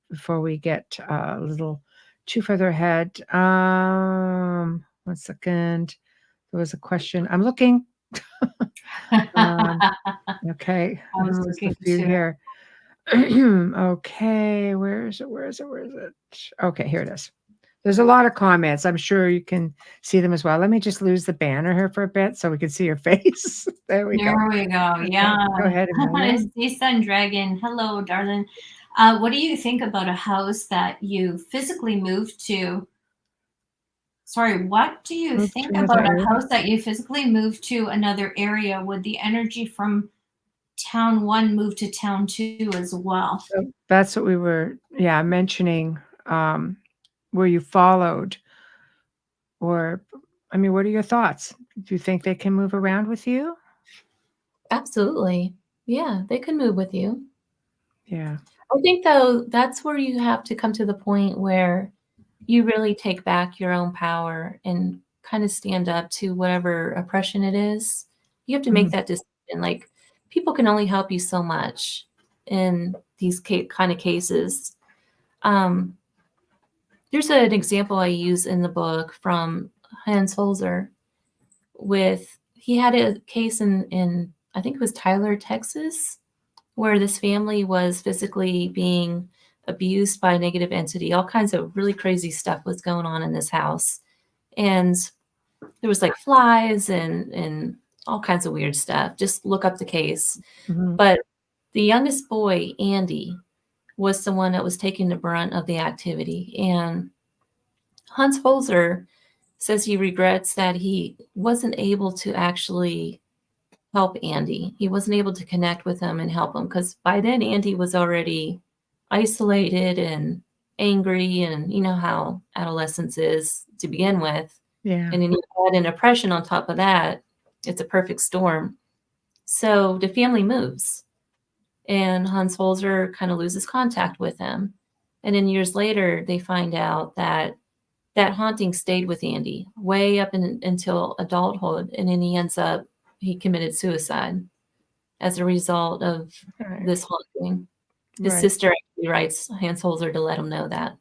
before we get a little too further ahead. 1 second. There was a question. I'm looking. Um, okay. I was There's a looking few too. here. Okay. Where is it? Where is it? Where is it? Okay. Here it is. There's a lot of comments. I'm sure you can see them as well. Let me just lose the banner here for a bit so we can see your face. There we go. There we go. Okay, Yeah. go ahead, Amelia. Sun Dragon. Hello, darling. What do you think about a house that you physically moved to? Sorry, what do you Move to think another about a area. house that you physically moved to another area? Would the energy from town one move to town two as well? So that's what we were, mentioning, where you followed, or, I mean, what are your thoughts? Do you think they can move around with you? Absolutely. Yeah, they can move with you. Yeah. I think though, that's where you have to come to the point where you really take back your own power and kind of stand up to whatever oppression it is. You have to make Mhm. that decision. Like, people can only help you so much in these kind of cases. Um, There's an example I use in the book from Hans Holzer he had a case in I think it was Tyler, Texas, where this family was physically being abused by a negative entity. All kinds of really crazy stuff was going on in this house. And there was like flies and all kinds of weird stuff. Just look up the case. Mhm. But the youngest boy, Andy, was the one that was taking the brunt of the activity. And Hans Holzer says he regrets that he wasn't able to actually help Andy. He wasn't able to connect with him and help him because by then Andy was already isolated and angry, and you know how adolescence is to begin with. Yeah. And then you add an oppression on top of that. It's a perfect storm. So the family moves, and Hans Holzer kind of loses contact with him. And then years later, they find out that haunting stayed with Andy way up until adulthood. And then he committed suicide as a result of Right. this haunting. His Right. sister actually writes Hans Holzer to let him know that.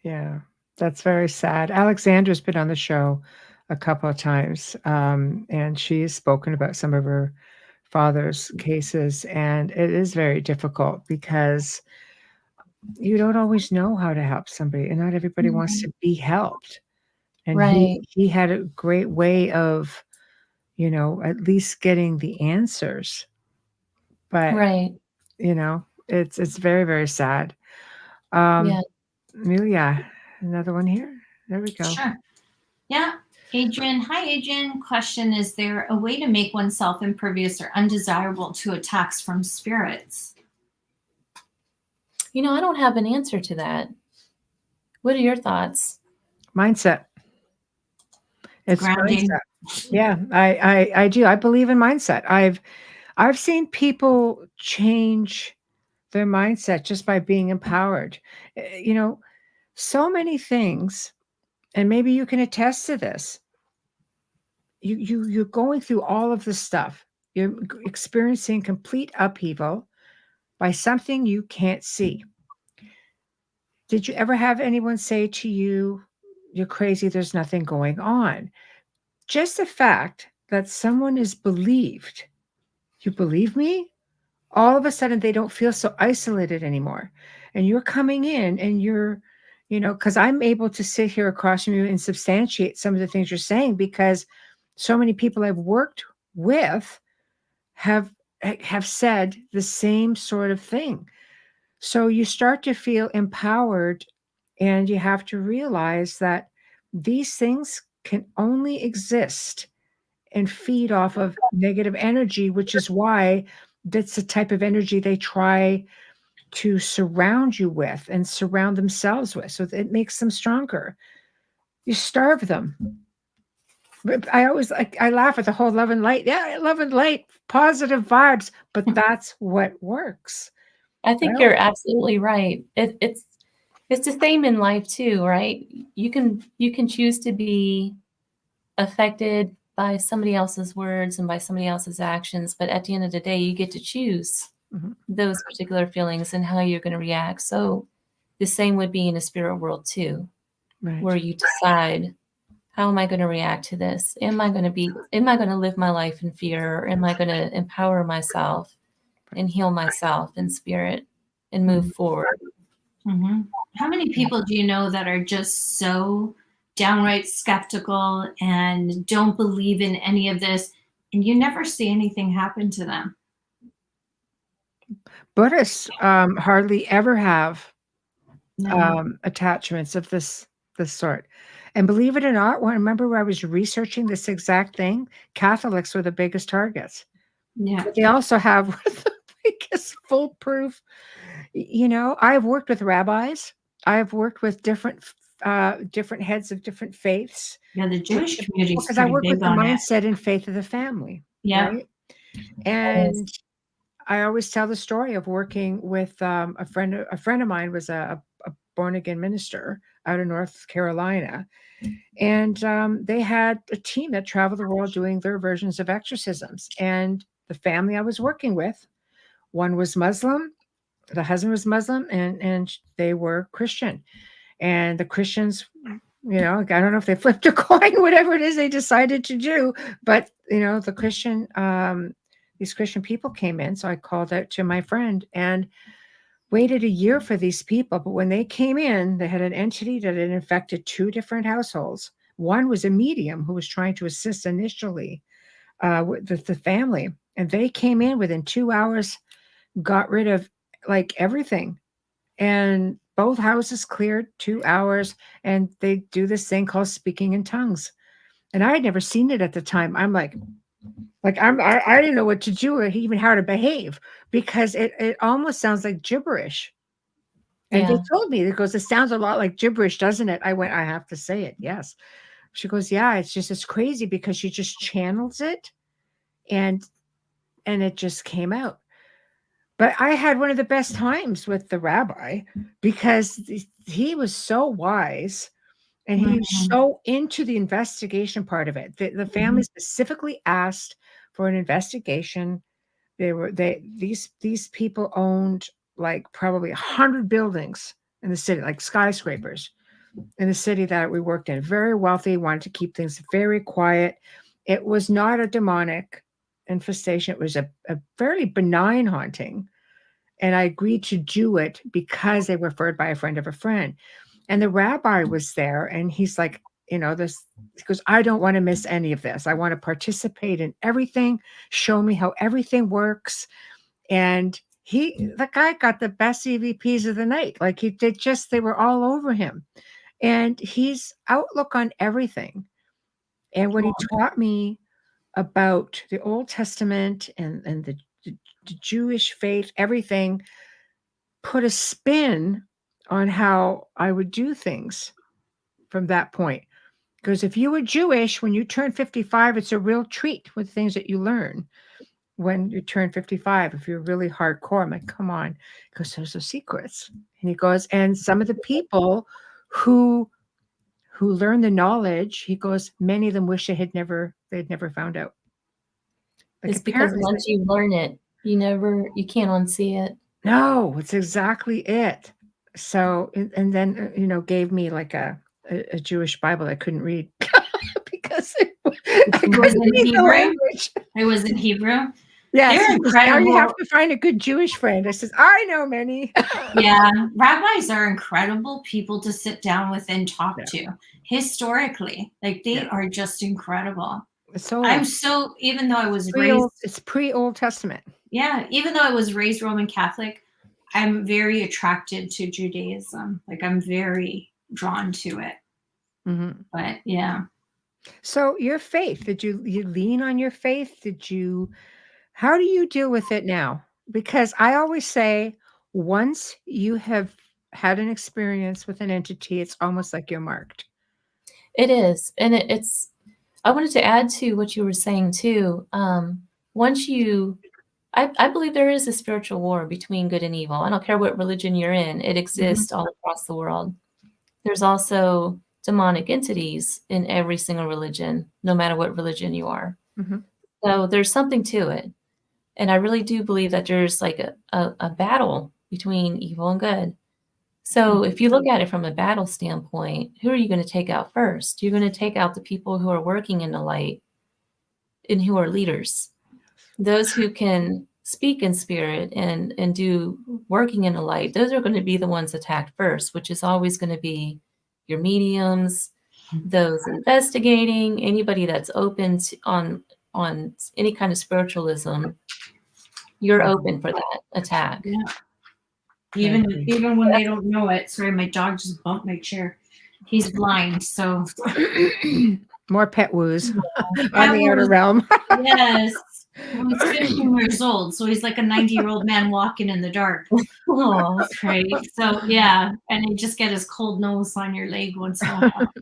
Yeah, that's very sad. Alexandra's been on the show a couple of times, and she's spoken about some of her father's cases, and it is very difficult because you don't always know how to help somebody, and not everybody wants to be helped. And Right. he had a great way of, at least getting the answers. But, Right. it's very, very sad. Yeah. Amelia, another one here. There we go. Sure. Yeah. Adrian. Hi, Adrian. Question: is there a way to make oneself impervious or undesirable to attacks from spirits? I don't have an answer to that. What are your thoughts? Mindset. It's Grounding. mindset. Yeah, I do. I believe in mindset. I've seen people change their mindset just by being empowered. So many things, and maybe you can attest to this. You're going through all of this stuff. You're experiencing complete upheaval by something you can't see. Did you ever have anyone say to you, "You're crazy, there's nothing going on"? Just the fact that someone is believed, "You believe me?" All of a sudden, they don't feel so isolated anymore. And you're coming in and because I'm able to sit here across from you and substantiate some of the things you're saying because so many people I've worked with have said the same sort of thing. So you start to feel empowered, and you have to realize that these things can only exist and feed off of negative energy, which is why that's the type of energy they try to surround you with and surround themselves with. So it makes them stronger. You starve them. But I laugh at the whole love and light. Yeah, love and light, positive vibes, but that's what works. I think you're absolutely right. It's the same in life too, right? You can choose to be affected by somebody else's words and by somebody else's actions, but at the end of the day, you get to choose those particular feelings and how you're going to react. So the same would be in the spirit world too, Right. where you decide, how am I going to react to this? Am I going to live my life in fear, or am I going to empower myself and heal myself in spirit and move forward? Mm-hmm. How many people do you know that are just so downright skeptical and don't believe in any of this, and you never see anything happen to them? Buddhists hardly ever have No. attachments of this sort. And believe it or not, remember where I was researching this exact thing? Catholics were the biggest targets. Yeah. But they also have one of the biggest foolproof. I've worked with rabbis. I've worked with different heads of different faiths. Yeah, the Jewish community is because I pretty work with big the on it. mindset and faith of the family. Yeah. Right? And I always tell the story of working with a friend of mine was a born again minister out of North Carolina. And they had a team that traveled the world doing their versions of exorcisms. And the family I was working with, one was Muslim, the husband was Muslim, and they were Christian. And the Christians, I don't know if they flipped a coin, whatever it is they decided to do, but the Christian, these Christian people came in. So I called out to my friend and waited a year for these people. But when they came in, they had an entity that had infected 2 different households. One was a medium who was trying to assist initially with the family. And they came in within 2 hours, got rid of like everything. And both houses cleared 2 hours, and they do this thing called speaking in tongues. And I had never seen it at the time. I'm like I didn't know what to do or even how to behave, because it almost sounds like gibberish. And they told me, it goes, it sounds a lot like gibberish, doesn't it? I went, I have to say it. Yes. She goes, yeah, it's crazy because she just channels it and it just came out. But I had one of the best times with the rabbi because he was so wise and he was so into the investigation part of it. The family specifically asked for an investigation. These people owned like probably 100 buildings in the city, like skyscrapers in the city that we worked in. Very wealthy, wanted to keep things very quiet. It was not a demonic infestation. It was a fairly benign haunting. And I agreed to do it because they were referred by a friend of a friend. And the rabbi was there, and he's like, he goes, I don't want to miss any of this. I want to participate in everything. Show me how everything works. And the guy got the best EVPs of the night. Like they were all over him. And his outlook on everything. And what he taught me about the Old Testament and the Jewish faith, everything, put a spin on how I would do things from that point. Because if you were Jewish, when you turn 55, it's a real treat with things that you learn when you turn 55. If you're really hardcore, I'm like, come on, because those are secrets. And he goes, and some of the people who learn the knowledge, he goes, many of them wish they'd never found out. Like, it's because once you learn it, you can't unsee it. No, it's exactly it. So, and then, gave me like a Jewish Bible I couldn't read because I couldn't read the language. It was in Hebrew. Yes, now you have to find a good Jewish friend. I says, I know many. Yeah, rabbis are incredible people to sit down with and talk to. Historically, like they are just incredible. So even though I was raised, it's pre-Old Testament. Yeah, even though I was raised Roman Catholic, I'm very attracted to Judaism. Like I'm very drawn to it. Mm-hmm. But yeah. So your faith, did you lean on your faith? How do you deal with it now? Because I always say, once you have had an experience with an entity, it's almost like you're marked. It is. And I wanted to add to what you were saying too. I believe there is a spiritual war between good and evil. I don't care what religion you're in. It exists all across the world. There's also demonic entities in every single religion, no matter what religion you are. Mm-hmm. So there's something to it. And I really do believe that there's like a battle between evil and good. So if you look at it from a battle standpoint, who are you going to take out first? You're going to take out the people who are working in the light and who are leaders. Those who can speak in spirit and do working in the light, those are going to be the ones attacked first, which is always going to be your mediums, those investigating, anybody that's open to, on any kind of spiritualism. You're open for that attack. Yeah. Even when they don't know it. Sorry, my dog just bumped my chair. He's blind, so more pet woos on the outer realm. Yes. Well, he's 15 years old, so he's like a 90-year-old man walking in the dark. Oh, right. So yeah, and you just get his cold nose on your leg once in a while.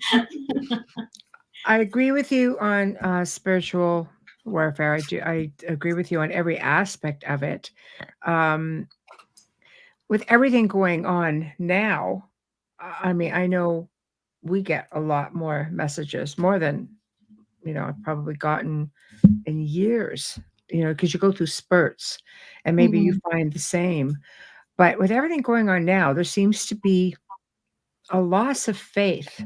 I agree with you on spiritual warfare. I agree with you on every aspect of it. With everything going on now, I mean, I know we get a lot more messages, more than, I've probably gotten in years, because you go through spurts and maybe you find the same. But with everything going on now, there seems to be a loss of faith,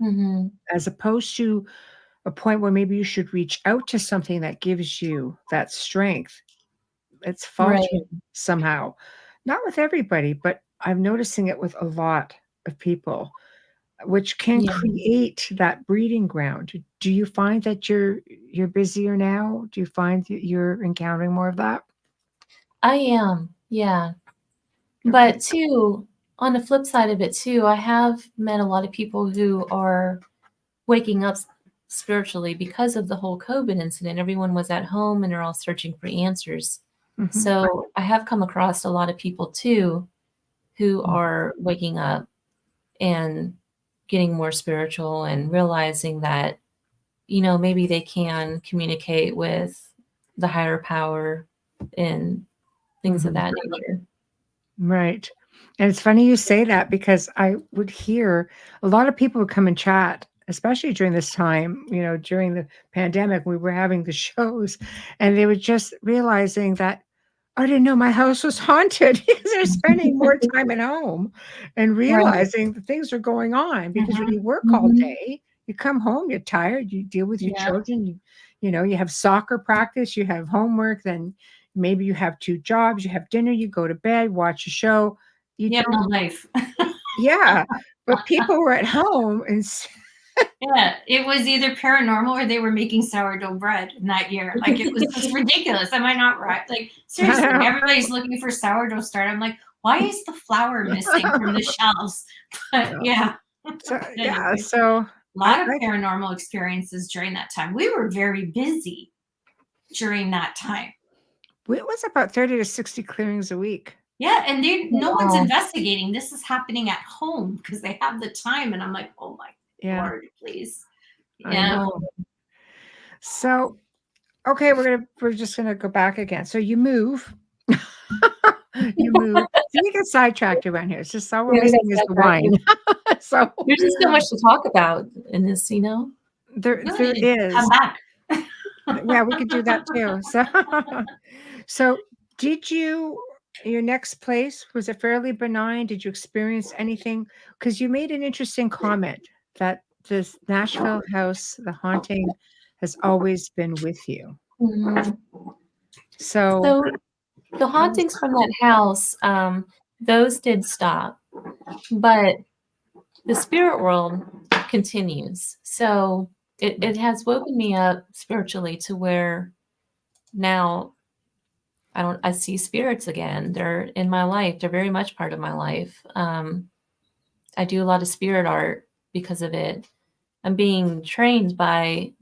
Mm-hmm. as opposed to a point where maybe you should reach out to something that gives you that strength. It's Right. faltering somehow. Not with everybody, but I'm noticing it with a lot of people, which can Yeah. create that breeding ground. Do you find that you're busier now? Do you find that you're encountering more of that? I am. Yeah. Okay. But too, on the flip side of it too, I have met a lot of people who are waking up spiritually because of the whole COVID incident. Everyone was at home and they're all searching for answers. Mhm. So I have come across a lot of people too who are waking up and getting more spiritual and realizing that, maybe they can communicate with the higher power and things of Mhm. that nature. Right. And it's funny you say that, because I would hear a lot of people would come and chat, especially during this time, during the pandemic, we were having the shows, and they were just realizing that, I didn't know my house was haunted, because they're spending more time at home and Right. realizing that things are going on. Because when you work all Mhm. day, you come home, you're tired, you deal with your Yeah. children, you have soccer practice, you have homework, then maybe you have 2 jobs, you have dinner, you go to bed, watch a show. You You have don't no life. Yeah, but people were at home and Yeah, it was either paranormal or they were making sourdough bread in that year. Like, it was just ridiculous. Am I not right? Like, seriously, everybody's looking for sourdough starter. I'm like, why is the flour missing from the shelves? But yeah. So, yeah, Anyway, so a lot of I paranormal experiences during that time. We were very busy during that time. it was about 30 to 60 clearings a week. Yeah, and no one's Wow. investigating. This is happening at home because they have the time. And I'm like, oh my Yeah, Lord, please. I Yeah. know. So, okay, we're just gonna go back again. So you move. You move. See, we get sidetracked around here. It's just all we're Yeah, we missing got is the sidetracked. wine. So There's just so much to talk about in this, there Really need to is. come back. Yeah, we could do that too. So did your next place, was it fairly benign? Did you experience anything? Because you made an interesting comment that this Nashville house, the haunting, has always been with you. Mhm. So So the how was hauntings from that house, those did stop, but the spirit world continues. So it has woken me up spiritually to where now I see spirits again. They're in my life. They're very much part of my life. I do a lot of spirit art because of it. I'm being trained by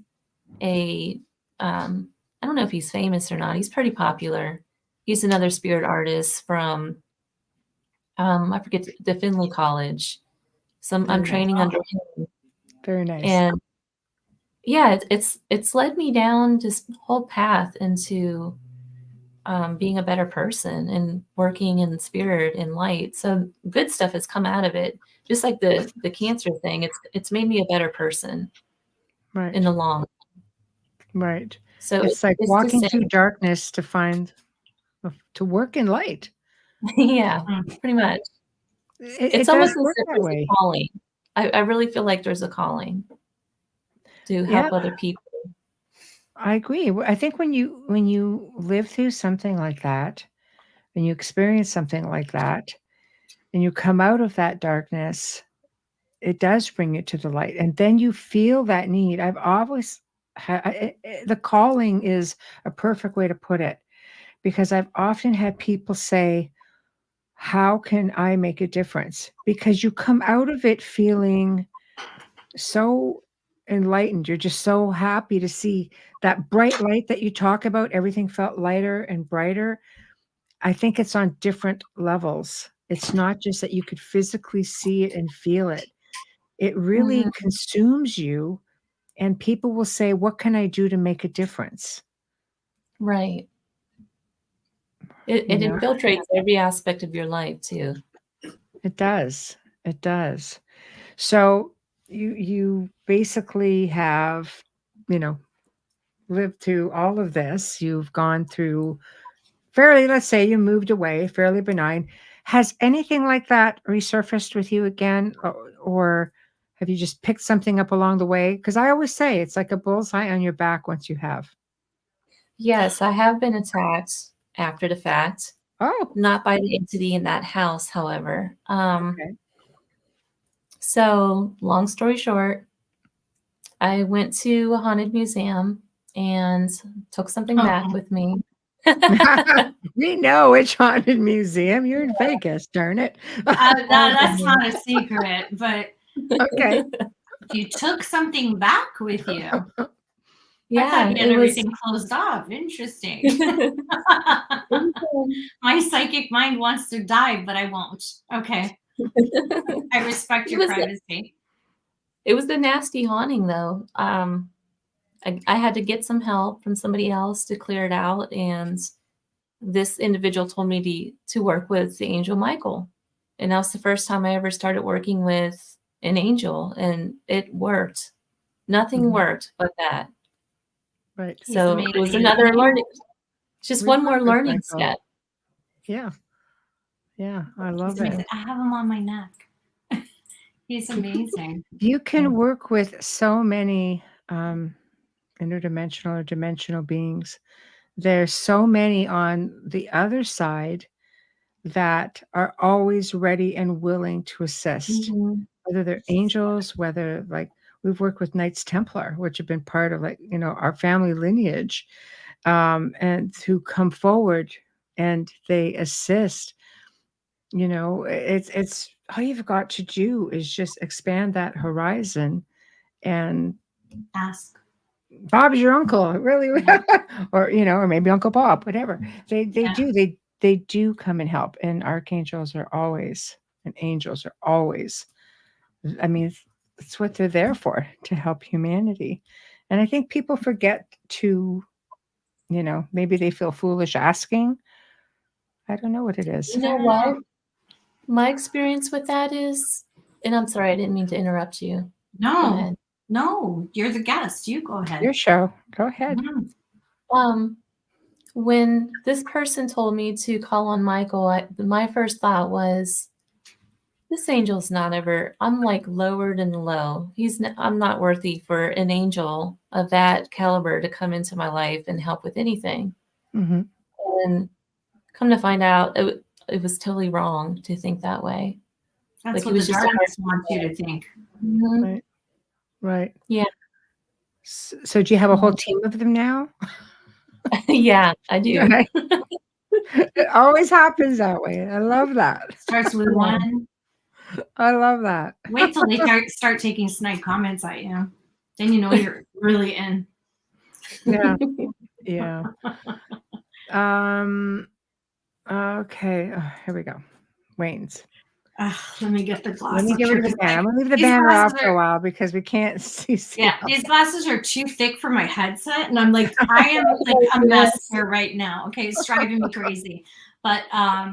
a I don't know if he's famous or not. He's pretty popular. He's another spirit artist from I forget the Finley College. I'm very nice? training under him, Very nice. and yeah, it's led me down this whole path into being a better person and working in spirit and light. So good stuff has come out of it. Just like the cancer thing, it's made me a better person in Right. the long. Right. So It's like it's the walking same. through darkness to work in light. Yeah, pretty much. It It's does almost as work if that there's a way. calling. I really feel like there's a calling to Yeah, help other people. I agree. I think when you live through something like that, and you experience something like that, and you come out of that darkness, it does bring you to the light, and then you feel that need. I've always the calling is a perfect way to put it, because I've often had people say, how can I make a difference? Because you come out of it feeling so enlightened. You're just so happy to see that bright light that you talk about. Everything felt lighter and brighter. I think it's on different levels. It's not just that you could physically see it and feel it. It really Mhm. consumes you, and people will say, what can I do to make a difference? Right. It You know, infiltrates every aspect of your life too. it does. It does. So you basically have, you know, lived through all of this. You've gone through fairly, let's say you moved away, fairly benign. Has anything like that resurfaced with you again, or have you just picked something up along the way? Because I always say it's like a bullseye on your back once you have. Yes, I have been attacked after the fact, Oh, not by the entity in that house, however. okay. So long story short, I went to a haunted museum and took something back Okay. with me. We know which haunted museum. You're in Vegas, darn it. That's not a secret, but Okay. you took something back with you. I Yeah, thought you had it was everything closed off. Interesting. it was, My psychic mind wants to dive, but I won't. Okay. I respect it your was privacy. it was a nasty haunting though. I had to get some help from somebody else to clear it out, and this individual told me to work with the angel Michael. And that was the first time I ever started working with an angel, and it worked. Nothing worked but that. Right. He's So it was amazing. another learning, just We one more work with learning Michael. step. Yeah. Yeah. I He's love amazing. it. I have him on my neck. He's amazing. You can work with so many interdimensional or dimensional beings. There's so many on the other side that are always ready and willing to assist, whether they're angels, whether like we've worked with Knights Templar, which have been part of like, our family lineage, and who come forward and they assist. It's all you've got to do is just expand that horizon, and Ask. Bob's your uncle, really, or maybe Uncle Bob, whatever. They do come and help, and archangels are always, and angels are always. I mean, it's what they're there for, to help humanity. And I think people forget to, maybe they feel foolish asking. I don't know what it is. You know what? My experience with that is, and I'm sorry, I didn't mean to interrupt you. Go No, ahead. no, you're the guest. You go ahead. Your show. Go ahead. When this person told me to call on Michael, my first thought was, this angel's not ever, I'm like lowered and low. I'm not worthy for an angel of that caliber to come into my life and help with anything. Mm-hmm. And come to find out, it was totally wrong to think that way. That's Like, what it was the just a darkness wants you to think. Mhm. Right. Yeah. So do you have a whole team of them now? Yeah, I do. Right. It always happens that way. I love that. Starts with one. I love that. Wait till they start taking snide comments at you. Then you know you're really in. Yeah. Yeah. Okay. Here we go. Wayne's. Let me get the glasses. Let me get rid of the banner. I'm gonna leave the banner off for a while because we can't see. Yeah, these glasses are too thick for my headset, and I'm like, I am like a mess here right now. Okay, it's driving me crazy. But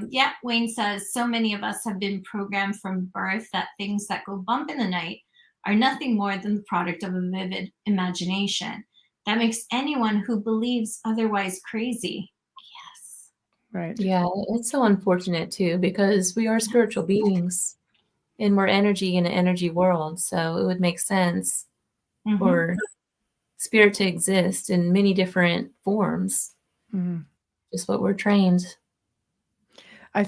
yeah, Wayne says so many of us have been programmed from birth that things that go bump in the night are nothing more than the product of a vivid imagination. That makes anyone who believes otherwise crazy. Yes. Right. Yeah, it's so unfortunate too, because we are spiritual beings and we're energy in an energy world. So it would make sense for spirit to exist in many different forms. Just what we're trained. I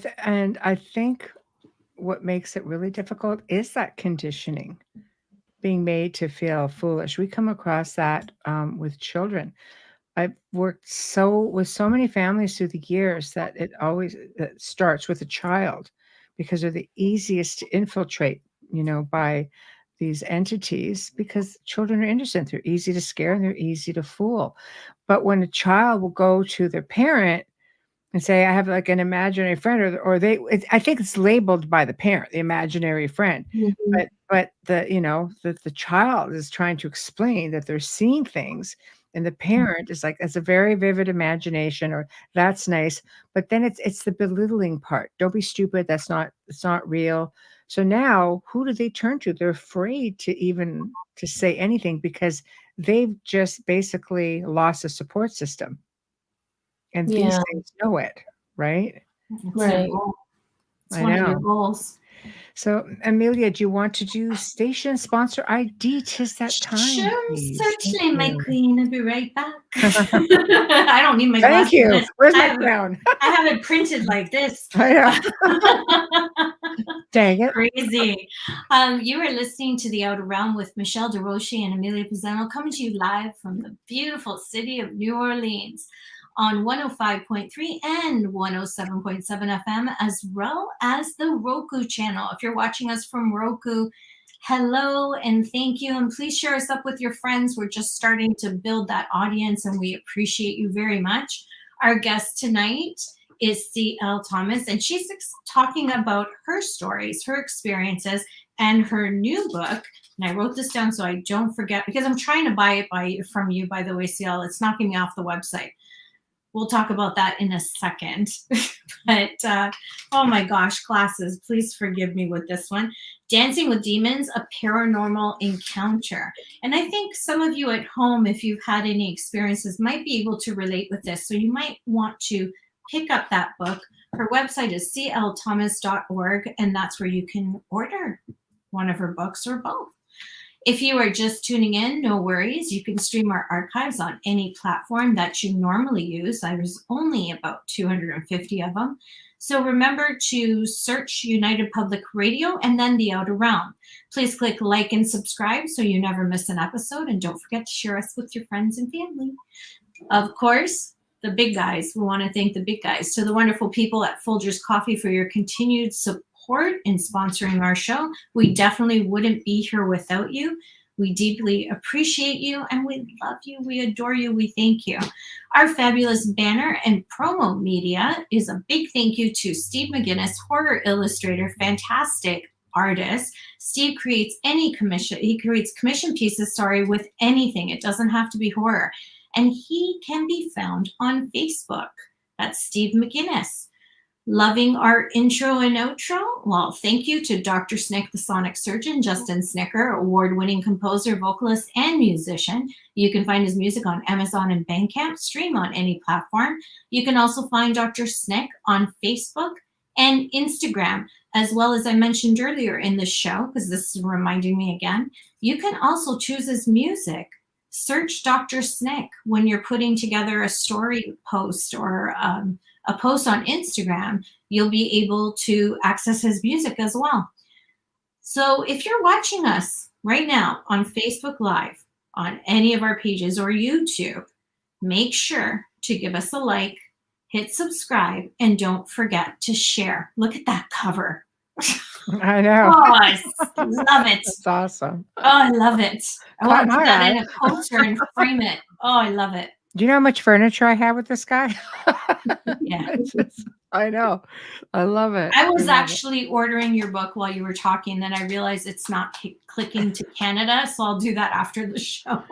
think what makes it really difficult is that conditioning, being made to feel foolish. We come across that with children. I've worked with so many families through the years that it starts with a child, because they're the easiest to infiltrate, by these entities, because children are innocent. They're easy to scare and they're easy to fool. But when a child will go to their parent and say, I have like an imaginary friend, I think it's labeled by the parent, the imaginary friend. But the child is trying to explain that they're seeing things, and the parent is like, it's a very vivid imagination, or that's nice. But then it's the belittling part. Don't be stupid. It's not real. So now who do they turn to? They're afraid to say anything, because they've just basically lost a support system. And these things know it, right? Right. It's I one of your know. goals. So, Amelia, do you want to do station sponsor ID? 'Tis that time, Sure, please. certainly, Thank my you. queen. I'll be right back. I don't need my Thank glasses. you. Where's I my have, crown? I have it printed like this. I know. Dang it. Crazy. You are listening to The Outer Realm with Michelle DeRoche and Amelia Pisano, coming to you live from the beautiful city of New Orleans on 105.3 and 107.7 FM, as well as the Roku channel. If you're watching us from Roku, hello and thank you. And please share us up with your friends. We're just starting to build that audience and we appreciate you very much. Our guest tonight is C.L. Thomas, and she's talking about her stories, her experiences, and her new book. And I wrote this down so I don't forget, because I'm trying to buy it from you, by the way, C.L. It's knocking me off the website. We'll talk about that in a second. But, oh my gosh, classes, please forgive me with this one. Dancing with Demons, A Paranormal Encounter. And I think some of you at home, if you've had any experiences, might be able to relate with this. So you might want to pick up that book. Her website is clthomas.org, and that's where you can order one of her books or both. If you are just tuning in, no worries. You can stream our archives on any platform that you normally use. There's only about 250 of them. So remember to search United Public Radio and then The Outer Realm. Please click like and subscribe so you never miss an episode. And don't forget to share us with your friends and family. Of course, the big guys. We want to thank the big guys. To the wonderful people at Folgers Coffee for your continued support in sponsoring our show. We definitely wouldn't be here without you. We deeply appreciate you and we love you. We adore you. We thank you. Our fabulous banner and promo media is a big thank you to Steve McGinnis, horror illustrator, fantastic artist. Steve creates commission pieces, with anything. It doesn't have to be horror. And he can be found on Facebook. That's Steve McGinnis. Loving our intro and outro? Well, thank you to Dr. Snick, the sonic surgeon, Justin Snicker, award-winning composer, vocalist, and musician. You can find his music on Amazon and Bandcamp, stream on any platform. You can also find Dr. Snick on Facebook and Instagram, as well as I mentioned earlier in the show, because this is reminding me again. You can also choose his music. Search Dr. Snick when you're putting together a story post or a post on Instagram. You'll be able to access his music as well. So if you're watching us right now on Facebook Live, on any of our pages or YouTube, make sure to give us a like, hit subscribe, and don't forget to share. Look at that cover. I know. Oh, I love it. That's awesome. Oh, I love it. I want to Caught put my that eye. in a poster and frame it. Oh, I love it. Do you know how much furniture I have with this guy? Yeah. I know. I love it. I was love it. actually ordering your book while you were talking. Then I realized it's not clicking to Canada. So I'll do that after the show.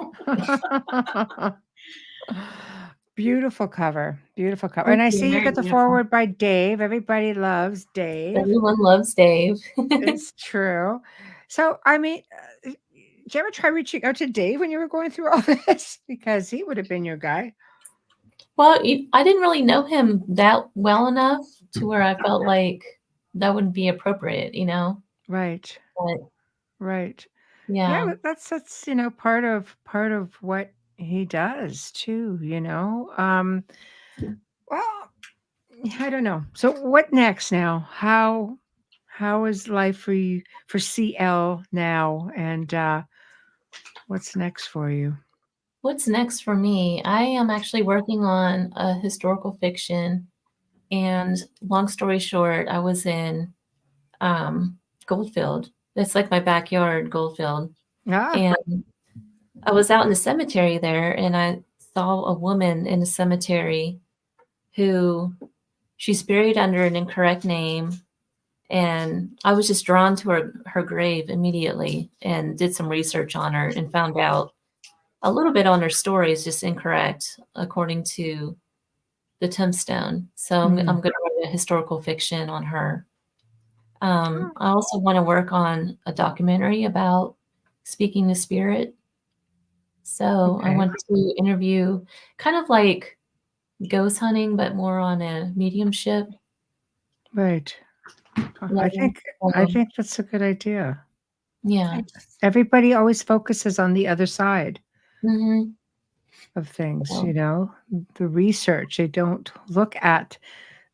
Beautiful cover. Beautiful cover. Thank and I you. see you Very got the beautiful. forward by Dave. Everybody loves Dave. Everyone loves Dave. It's true. So, I mean, did you ever try reaching out to Dave when you were going through all this? Because he would have been your guy. Well, I didn't really know him that well enough to where I felt like that wouldn't be appropriate, Right. But Right. yeah. but that's part of what he does too, well, I don't know. So what next now? How is life for you, for CL now, and what's next for you? What's next for me? I am actually working on a historical fiction, and long story short, I was in Goldfield. It's like my backyard, Goldfield. Ah, And I was out in the cemetery there, and I saw a woman in the cemetery who she's buried under an incorrect name. And I was just drawn to her grave immediately and did some research on her and found out a little bit on her story is just incorrect according to the tombstone. So I'm going to write a historical fiction on her. I also want to work on a documentary about speaking to spirit. So I want to interview kind of like ghost hunting, but more on a mediumship. Right. I think that's a good idea. Yeah. Everybody always focuses on the other side Mm-hmm. of things, Yeah. the research. They don't look at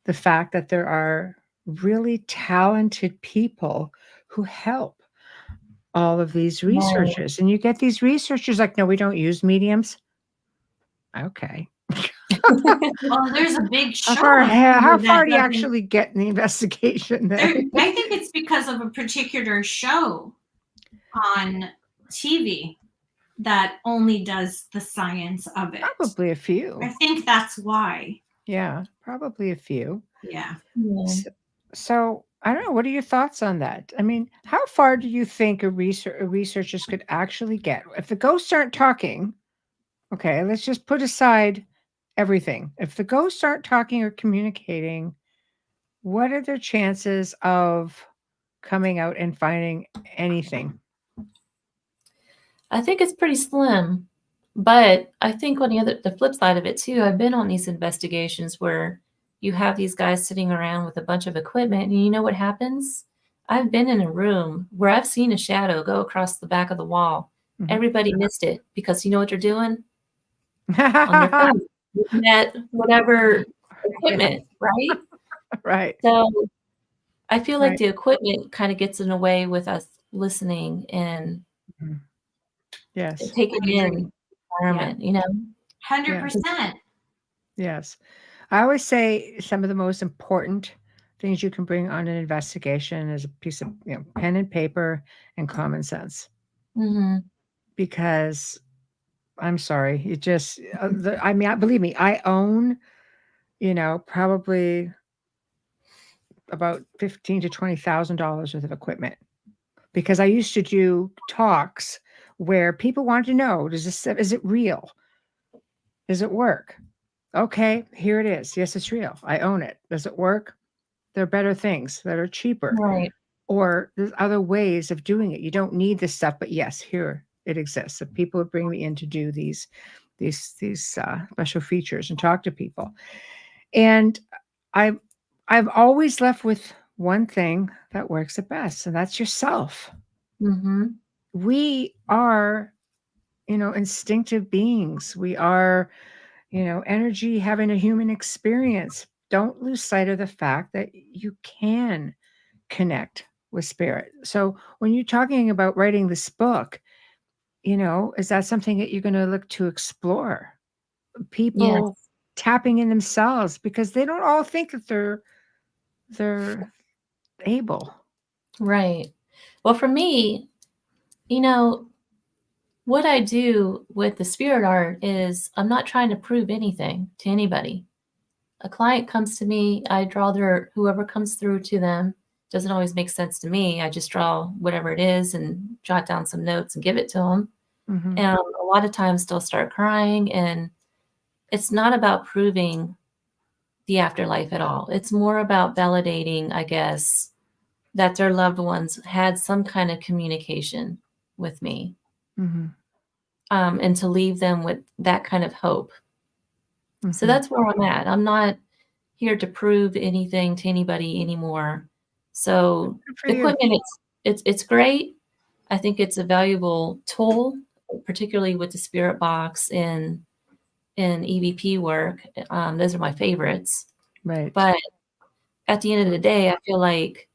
the fact that there are really talented people who help all of these Right. researchers. And you get these researchers like, no, we don't use mediums. Okay. Well, there's a big show. How that far do you doesn't- actually get in the investigation then? I think it's because of a particular show on TV that only does the science of it. Probably a few. I think that's why. Yeah, probably a few. Yeah. Yeah. So I don't know. What are your thoughts on that? I mean, how far do you think researchers could actually get if the ghosts aren't talking? Okay, let's just put aside everything. If the ghosts aren't talking or communicating, what are their chances of coming out and finding anything? I think it's pretty slim, but I think on the flip side of it too, I've been on these investigations where you have these guys sitting around with a bunch of equipment, and you know what happens? I've been in a room where I've seen a shadow go across the back of the wall. Mhm. Everybody missed it because you know what they're doing? On their phone, looking at whatever equipment, right? Right. So I feel like Right. the equipment kind of gets in the way with us listening and Mhm. Yes. taking I in agree. the environment, you know? 100%. Yes. I always say some of the most important things you can bring on an investigation is a piece of pen and paper and common sense. Mm-hmm. Because I'm sorry, it just believe me, I own probably about $15,000 to $20,000 worth of equipment because I used to do talks where people wanted to know, is it real? Does it work? Okay, here it is. Yes, it's real. I own it. Does it work? There are better things that are cheaper, Right. or there's other ways of doing it. You don't need this stuff, but yes, here it exists. So people would bring me in to do these special features and talk to people. And I've always left with one thing that works the best, and that's yourself. Mm-hmm. We are, instinctive beings. We are, energy having a human experience. Don't lose sight of the fact that you can connect with spirit. So when you're talking about writing this book, is that something that you're going to look to explore? People Yes. tapping in themselves because they don't all think that they're able. Right. Well, for me, what I do with the spirit art is I'm not trying to prove anything to anybody. A client comes to me, I draw whoever comes through to them. Doesn't always make sense to me. I just draw whatever it is and jot down some notes and give it to them. Mhm. And a lot of times they'll start crying, and it's not about proving the afterlife at all. It's more about validating, I guess, that their loved ones had some kind of communication with me, Mhm. and to leave them with that kind of hope. So Mhm. that's where I'm at. I'm not here to prove anything to anybody anymore. So Good for the you. equipment, it's great. I think it's a valuable tool, particularly with the spirit box and EVP work. Those are my favorites. Right. But at the end of the day, I feel like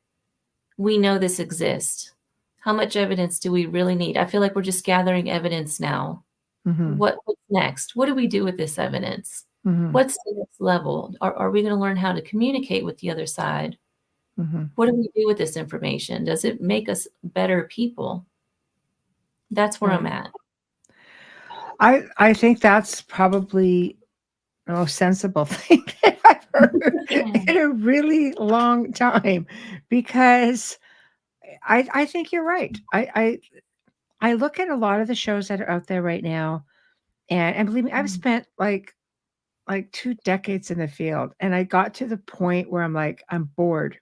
we know this exists. How much evidence do we really need? I feel like we're just gathering evidence now. Mhm. What's next? What do we do with this evidence? Mhm. What's the next level? Are we going to learn how to communicate with the other side? Mhm. What do we do with this information? Does it make us better people? That's where I'm at. I think that's probably the most sensible thing that I've heard in a really long time, because I think you're right. I look at a lot of the shows that are out there right now, and believe me, I've spent like 2 decades in the field, and I got to the point where I'm like, I'm bored.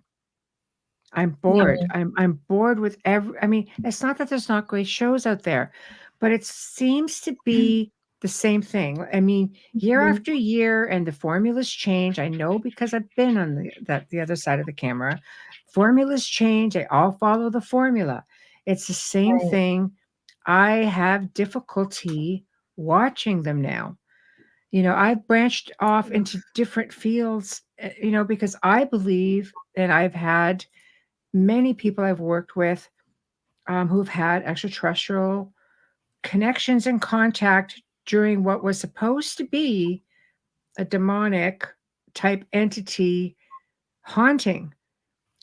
I'm bored. Yeah. I'm bored with I mean, it's not that there's not great shows out there, but it seems to be the same thing. I mean, year Mhm. after year, and the formulas change. I know because I've been on the other side of the camera. Formulas change. They all follow the formula. It's the same Right. thing. I have difficulty watching them now. I've branched off into different fields, because I believe, and I've had many people I've worked with who've had extraterrestrial connections and contact during what was supposed to be a demonic type entity haunting.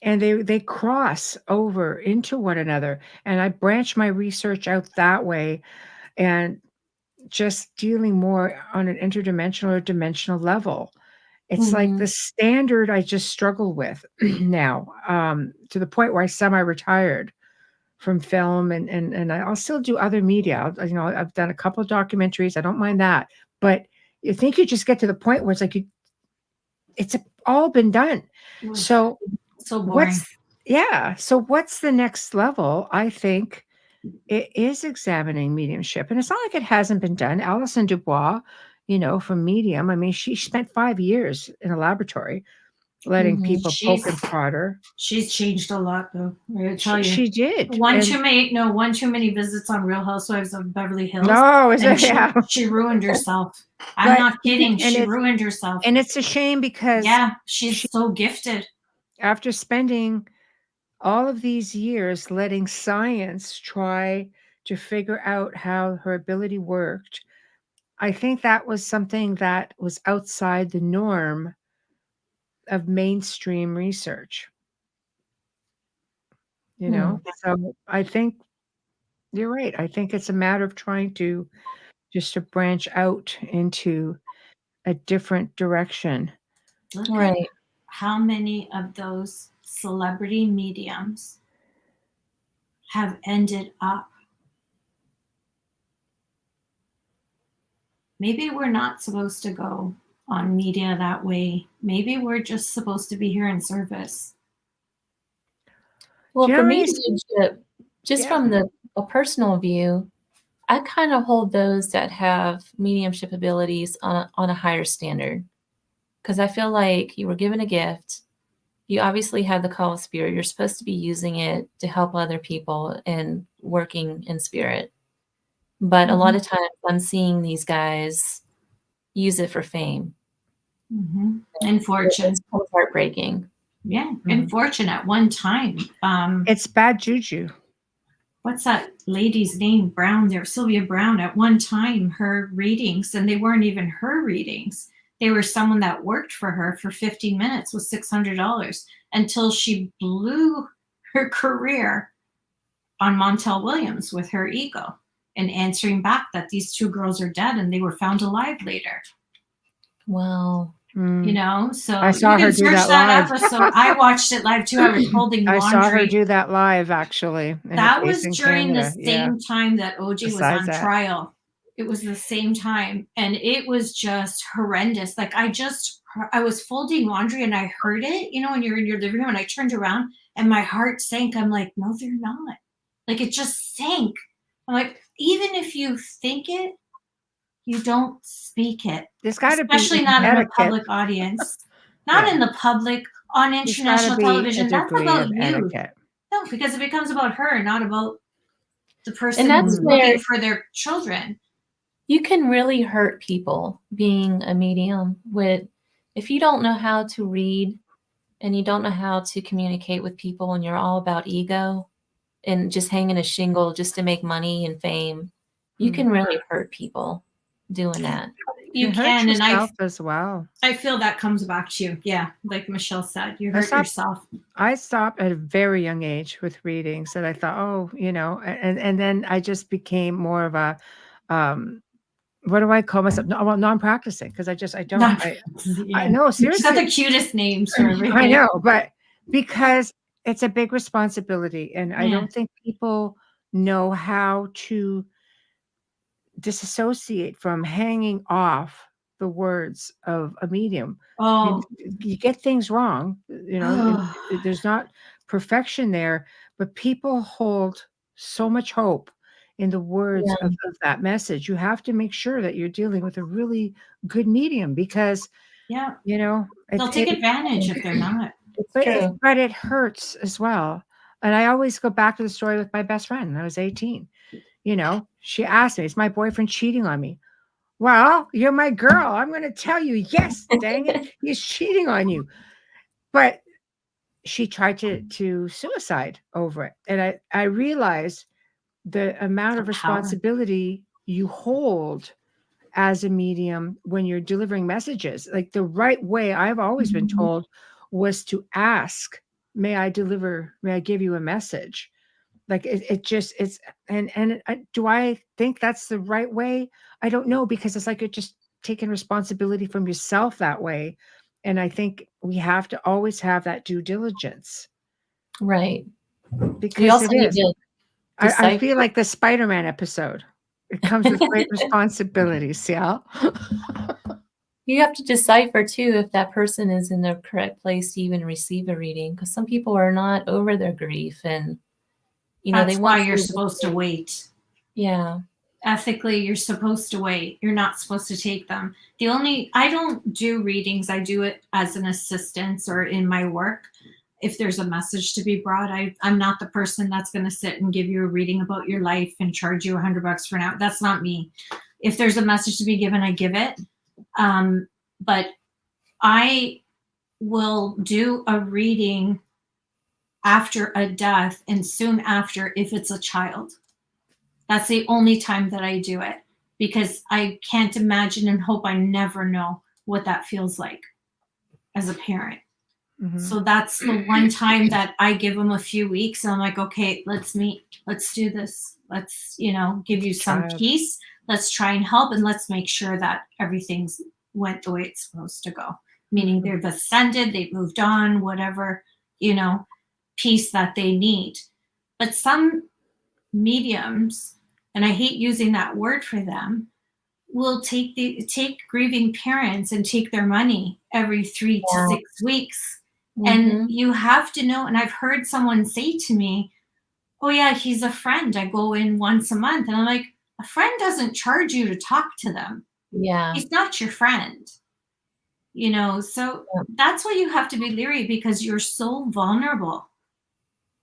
And they cross over into one another. And I branch my research out that way, and just dealing more on an interdimensional or dimensional level. It's like the Mhm. standard I just struggle with now, to the point where I semi-retired from film, and I'll still do other media. I've done a couple of documentaries. I don't mind that, but you think you just get to the point where it's like it's all been done. Ugh, So so boring. what's the next level? I think it is examining mediumship, and it's not like it hasn't been done. Alison Dubois, from Medium. I mean, she spent 5 years in a laboratory letting Mhm. people poke and prod her. She's changed a lot, though. I gotta tell you. She did. One too many visits on Real Housewives of Beverly Hills. No, is and it? Yeah. she ruined herself. I'm But- not kidding. and She it's- ruined herself. And it's a shame because Yeah, she's so gifted. after spending all of these years letting science try to figure out how her ability worked, I think that was something that was outside the norm of mainstream research. So I think you're right. I think it's a matter of trying to branch out into a different direction. Look at Right. how many of those celebrity mediums have ended up. Maybe we're not supposed to go on media that way. Maybe we're just supposed to be here in service. Well, Do you for know any- mediumship, just Yeah. from a personal view, I kind of hold those that have mediumship abilities on a higher standard, because I feel like you were given a gift. You obviously have the call of spirit. You're supposed to be using it to help other people and working in spirit. But a lot of times I'm seeing these guys use it for fame. And fortune. It's kind of heartbreaking. Yeah, and fortune at one time. It's bad juju. What's that lady's name? Brown there, Sylvia Brown. At one time, her readings, and they weren't even her readings. They were someone that worked for her for 15 minutes with $600 until she blew her career on Montel Williams with her ego and answering back that these two girls are dead and they were found alive later. Wow. So I saw you can her do search that that live. episode. I watched it live too. I was holding I laundry. saw her do that live, actually. That was during the same time that OJ was Besides on that. trial. It was the same time, and it was just horrendous. Like I was folding laundry and I heard it, when you're in your living room, and I turned around and my heart sank. I'm like, no, they're not. Like, it just sank. I'm like, even if you think it, you don't speak it. There's got to be Especially not in a etiquette. public audience. Not Yeah. in the public, on There's gotta international be television. a That's degree about of you. etiquette. No, because it becomes about her, not about the person And that's who's where looking for their children. you can really hurt people being a medium if you don't know how to read and you don't know how to communicate with people and you're all about ego and just hanging a shingle just to make money and fame. You can really hurt people doing that. You hurt can, and yourself as well. I feel that comes back to you. Yeah, like Michelle said, you hurt yourself. I stopped at a very young age with readings, and I thought, and then I just became more of a, what do I call myself? No, well, non-practicing, because I don't. I know, seriously. She's got the cutest names for everything. I know, but because it's a big responsibility, and I don't think people know how to disassociate from hanging off the words of a medium. Oh, you get things wrong, there's not perfection there, but people hold so much hope in the words Yeah. of that message. You have to make sure that you're dealing with a really good medium because, Yeah. you know, They'll take advantage if they're not. It's but true. but it hurts as well. And I always go back to the story with my best friend when I was 18. You know, she asked me, "Is my boyfriend cheating on me?" Well, you're my girl. I'm going to tell you, yes, dang it, he's cheating on you. But she tried to suicide over it. And I realized the amount of The power. responsibility you hold as a medium when you're delivering messages. Like the right way I've always been told was to ask, may I give you a message? Like it's do I think that's the right way? I don't know, because it's like you're just taking responsibility from yourself that way. And I think we have to always have that due diligence Right. We because also it need is. to I decipher. feel like the Spider-Man episode. It comes with great responsibility, Ciel. You have to decipher too if that person is in the correct place to even receive a reading, because some people are not over their grief, and you know That's they why want you're to. supposed to wait. Yeah. Ethically, you're supposed to wait. You're not supposed to take them. I don't do readings. I do it as an assistance or in my work. If there's a message to be brought, I'm not the person that's going to sit and give you a reading about your life and charge you $100 for an hour. That's not me. If there's a message to be given, I give it. But I will do a reading after a death and soon after if it's a child. That's the only time that I do it, because I can't imagine and hope I never know what that feels like as a parent. Mhm. So that's the one time that I give them a few weeks and I'm like, okay, let's meet. Let's do this. Let's, give you some Child. peace. Let's try and help, and let's make sure that everything's went the way it's supposed to go. Meaning they've ascended, they've moved on, whatever, peace that they need. But some mediums, and I hate using that word for them, will take grieving parents and take their money every 3 to 6 weeks. And you have to know, and I've heard someone say to me, oh yeah, he's a friend. I go in once a month. And I'm like, a friend doesn't charge you to talk to them. Yeah. He's not your friend. So that's why you have to be leery, because you're so vulnerable.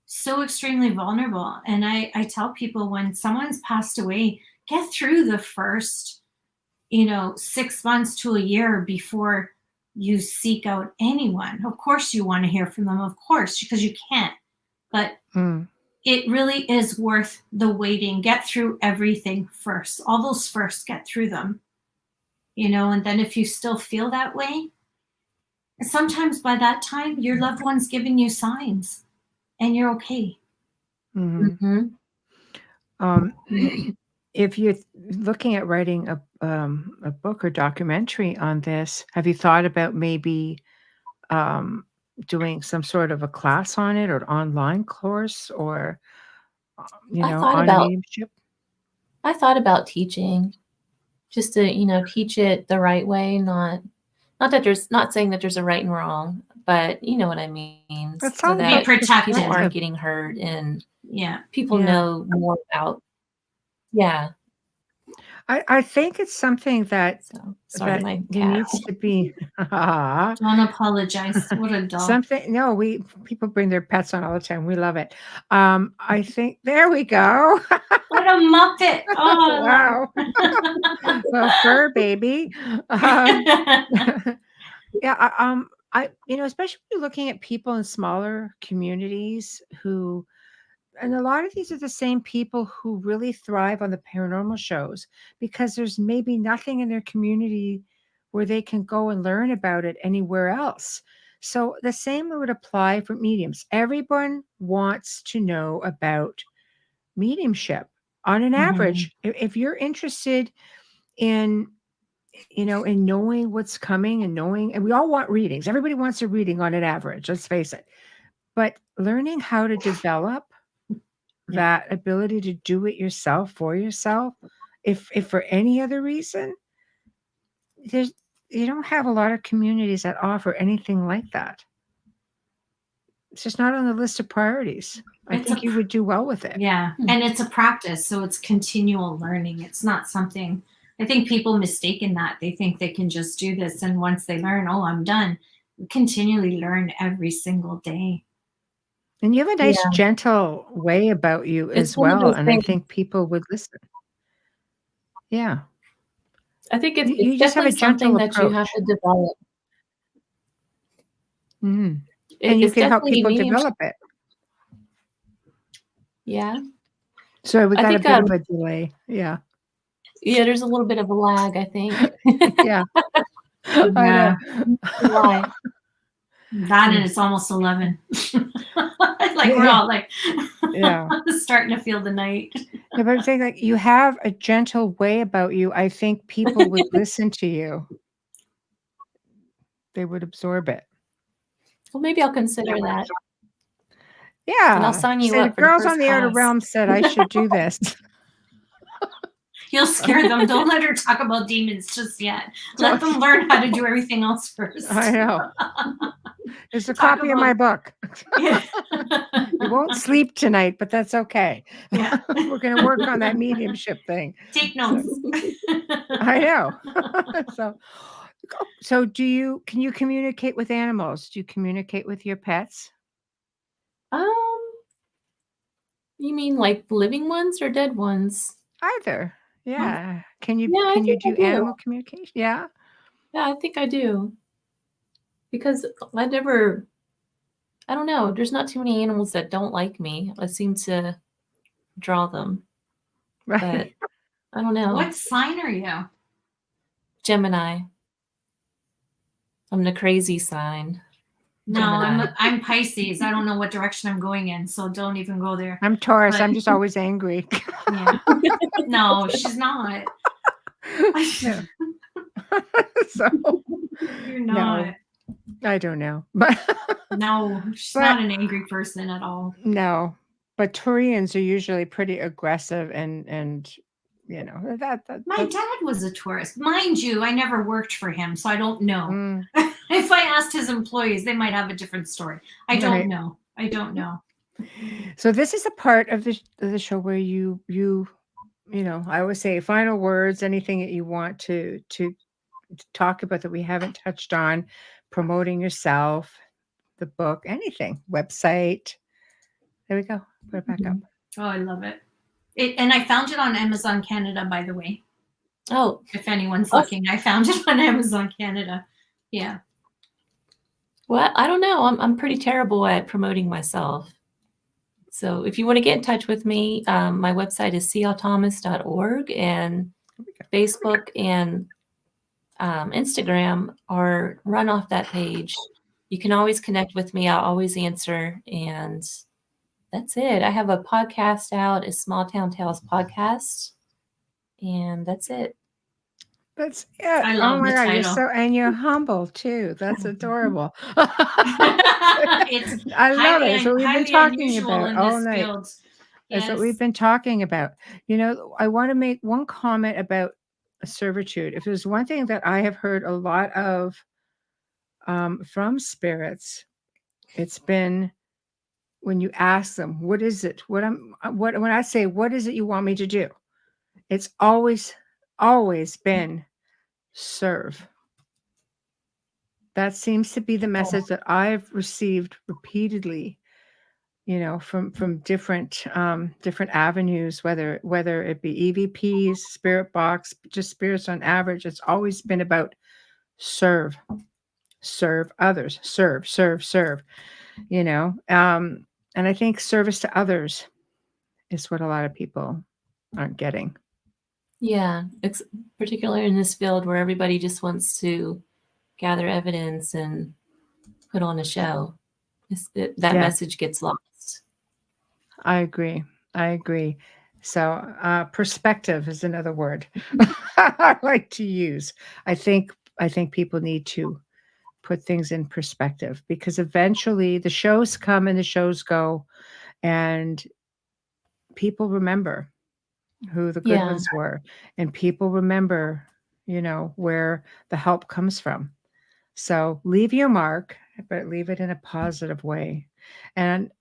So extremely vulnerable. And I tell people, when someone's passed away, get through the first, 6 months to a year before you seek out anyone. Of course you want to hear from them, of course, because you can't. But it really is worth the waiting. Get through everything first. All those first, get through them. And then if you still feel that way, sometimes by that time, your loved one's giving you signs and you're okay. If you're looking at writing a book or documentary on this, have you thought about maybe doing some sort of a class on it, or an online course, or on mediumship? I thought about teaching, just to teach it the right way, not saying that there's a right and wrong, but you know what I mean, That's so all that Be protected. people aren't getting hurt and Yeah. people know more about. Yeah. I think it's something that Sorry, that my there cat. needs to be Don't apologize. What a doll. something. No, people bring their pets on all the time. We love it. I think there we go. What a muppet. Oh, Wow. Well, fur baby. Yeah, especially when you're looking at people in smaller communities and a lot of these are the same people who really thrive on the paranormal shows, because there's maybe nothing in their community where they can go and learn about it anywhere else. So the same would apply for mediums. Everyone wants to know about mediumship on an average. If you're interested in in knowing what's coming and we all want readings. Everybody wants a reading on an average, let's face it. But learning how to develop that ability to do it yourself for yourself, if for any other reason, you don't have a lot of communities that offer anything like that. It's just not on the list of priorities. I It's think a you would do well with it. Yeah, and it's a practice, so it's continual learning. It's not something, I think people mistaken that. They think they can just do this, and once they learn, oh, I'm done. We continually learn every single day. And you have a nice, Yeah. gentle way about you It's as one of well. those And I things. think people would listen. Yeah. I think it's You just have definitely a gentle something that you have approach. to develop. Mhm. And you It's can help definitely people me. develop it. Yeah. So we I got a think, bit of a delay. Yeah. yeah, there's a little bit of a lag, I think. Yeah. I know. Why? That and it's almost 11. Like we're all like, Yeah. starting to feel the night. Yeah, but I'm saying, like, you have a gentle way about you. I think people would listen to you. They would absorb it. Well, maybe I'll consider that. Yeah. And I'll sign you Say, the up for the girls first on the Outer class. Realm said I should do this. You'll scare them. Don't let her talk about demons just yet. Let them learn how to do everything else first. I know. There's a Talk copy of my book. Yeah. You won't sleep tonight, but that's okay. Yeah. We're going to work on that mediumship thing. Take notes. I know. So can you communicate with animals? Do you communicate with your pets? You mean like living ones or dead ones? Either. Yeah. Can you Yeah, I can you think I do do. animal communication? Yeah. Yeah, I think I do. Because I don't know, there's not too many animals that don't like me. I seem to draw them, but Right. I don't know. What sign are you? Gemini. I'm the crazy sign. No, Gemini. I'm Pisces. I don't know what direction I'm going in, so don't even go there. I'm Taurus. But- I'm just always angry. Yeah. No, she's not. Yeah. So You're not. I don't know. But No, she's But- not an angry person at all. no. But Taurians are usually pretty aggressive and you know that My dad was a tourist. Mind you, I never worked for him, so I don't know. Mm, If I asked his employees, they might have a different story. I don't Right. know. I don't know. So this is a part of the show where you know, I always say final words, anything that you want to talk about that we haven't touched on, promoting yourself, the book, anything, website. There we go. Put it back up. Oh, I love it. And I found it on Amazon Canada, by the way. Oh, If anyone's looking, I found it on Amazon Canada. Yeah. well, I don't know. I'm pretty terrible at promoting myself. So if you want to get in touch with me, my website is clthomas.org, and Facebook and Instagram are run off that page. You can always connect with me. I'll always answer. And that's it. I have a podcast out, a Small Town Tales podcast. And that's it. That's it. I love the You're title. and you're humble too. That's adorable. It's I love highly it. That's what we've been highly talking unusual about in all this night. field. That's what Yes. we've been talking about. You know, I want to make one comment about servitude. If there's one thing that I have heard a lot of from spirits, it's been when you ask them, what is it? When I say, what is it you want me to do? It's always been serve. That seems to be the message that I've received repeatedly, you know, from different avenues, whether it be EVPs, spirit box, just spirits on average. It's always been about serve others, serve, you know. And I think service to others is what a lot of people aren't getting. Yeah, it's particularly in this field where everybody just wants to gather evidence and put on a show. That Yeah. message gets lost. I agree. So perspective is another word I like to use. I think people need to put things in perspective, because eventually the shows come and the shows go, and people remember who the good Yeah. ones were, and people remember, you know, where the help comes from. So leave your mark, but leave it in a positive way. And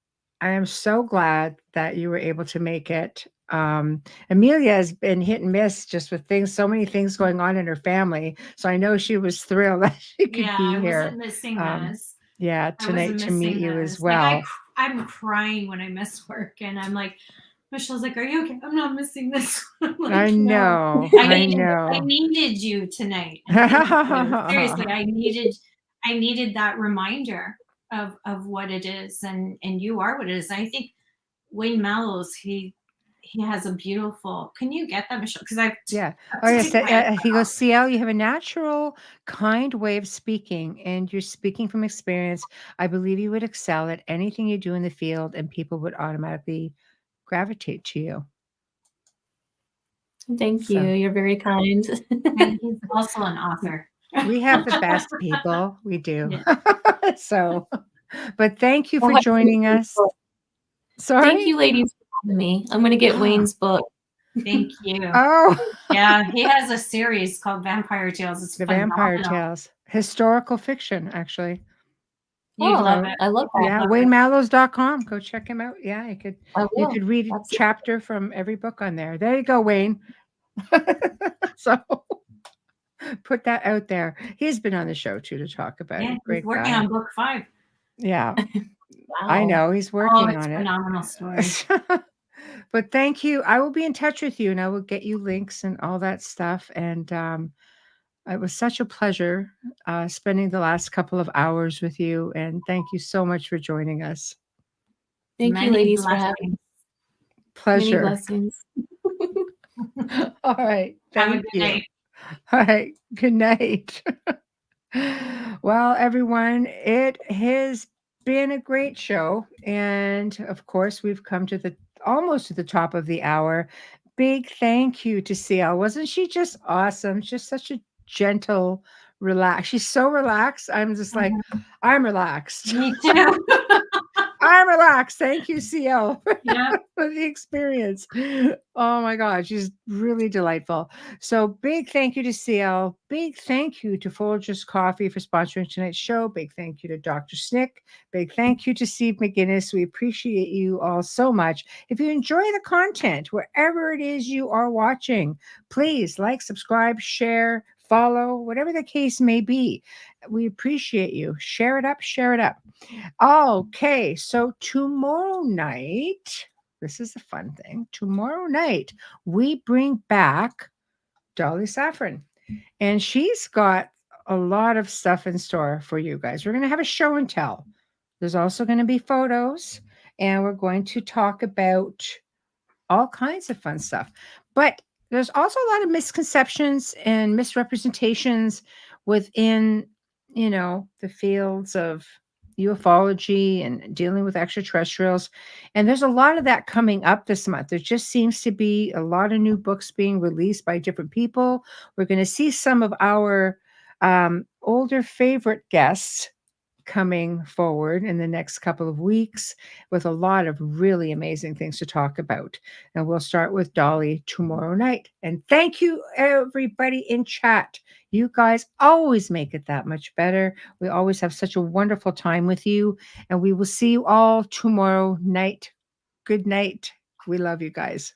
I am so glad that you were able to make it. Amelia has been hit and miss just with so many things going on in her family. So I know she was thrilled that she could Yeah, be I here. wasn't missing this. Yeah, I wasn't tonight to meet missing you as this. Like well. I'm crying when I miss work, and I'm like, Michelle's like, "Are you okay?" I'm not missing this. I'm like, I "No." know. I know. I needed you tonight. I needed you. Seriously, I needed that reminder of what it is, and you are what it is. I think Wayne Mallows, he has a beautiful. Can you get that, Michelle? Because Yeah. Oh, yes. He goes, CL, you have a natural, kind way of speaking, and you're speaking from experience. I believe you would excel at anything you do in the field, and people would automatically gravitate to you. Thank you. You're very kind. And he's also an author. We have the best people. We do. Yeah. So, but thank you for joining us. Sorry? Thank you, ladies, for having me. I'm going to get Wayne's book. Thank you. Oh. Yeah, he has a series called Vampire Tales. It's The phenomenal. Vampire Tales. Historical fiction, actually. You love it. I love that. Yeah, WayneMallows.com. Go check him out. Yeah, you could read a chapter from every book on there. There you go, Wayne. So put that out there. He's been on the show too to talk about it. Great he's working guy. on book 5. Yeah. Wow. I know. He's working it's on it. Phenomenal story. But thank you. I will be in touch with you and I will get you links and all that stuff. And it was such a pleasure spending the last couple of hours with you. And thank you so much for joining us. Thank you, ladies, for having me. Pleasure. Many blessings. All right. Have a Thank good you. night. All right. Good night. Well, everyone, it has been a great show. And of course, we've come to almost to the top of the hour. Big thank you to CL. Wasn't she just awesome? Just such a gentle, relaxed. She's so relaxed. I'm just like, I'm relaxed. Me too. I'm relaxed. Thank you, CL, Yeah. for the experience. Oh my God, she's really delightful. So big thank you to CL. Big thank you to Folgers Coffee for sponsoring tonight's show. Big thank you to Dr. Snick. Big thank you to Steve McGinnis. We appreciate you all so much. If you enjoy the content, wherever it is you are watching, please like, subscribe, share, follow, whatever the case may be. We appreciate you. Share it up, share it up. Okay, so tomorrow night, this is a fun thing. Tomorrow night, we bring back Dolly Saffron, and she's got a lot of stuff in store for you guys. We're going to have a show and tell. There's also going to be photos, and we're going to talk about all kinds of fun stuff. But there's also a lot of misconceptions and misrepresentations within, the fields of ufology and dealing with extraterrestrials. And there's a lot of that coming up this month. There just seems to be a lot of new books being released by different people. We're going to see some of our older favorite guests coming forward in the next couple of weeks with a lot of really amazing things to talk about. And we'll start with Dolly tomorrow night. And thank you, everybody in chat. You guys always make it that much better. We always have such a wonderful time with you. And we will see you all tomorrow night. Good night. We love you guys.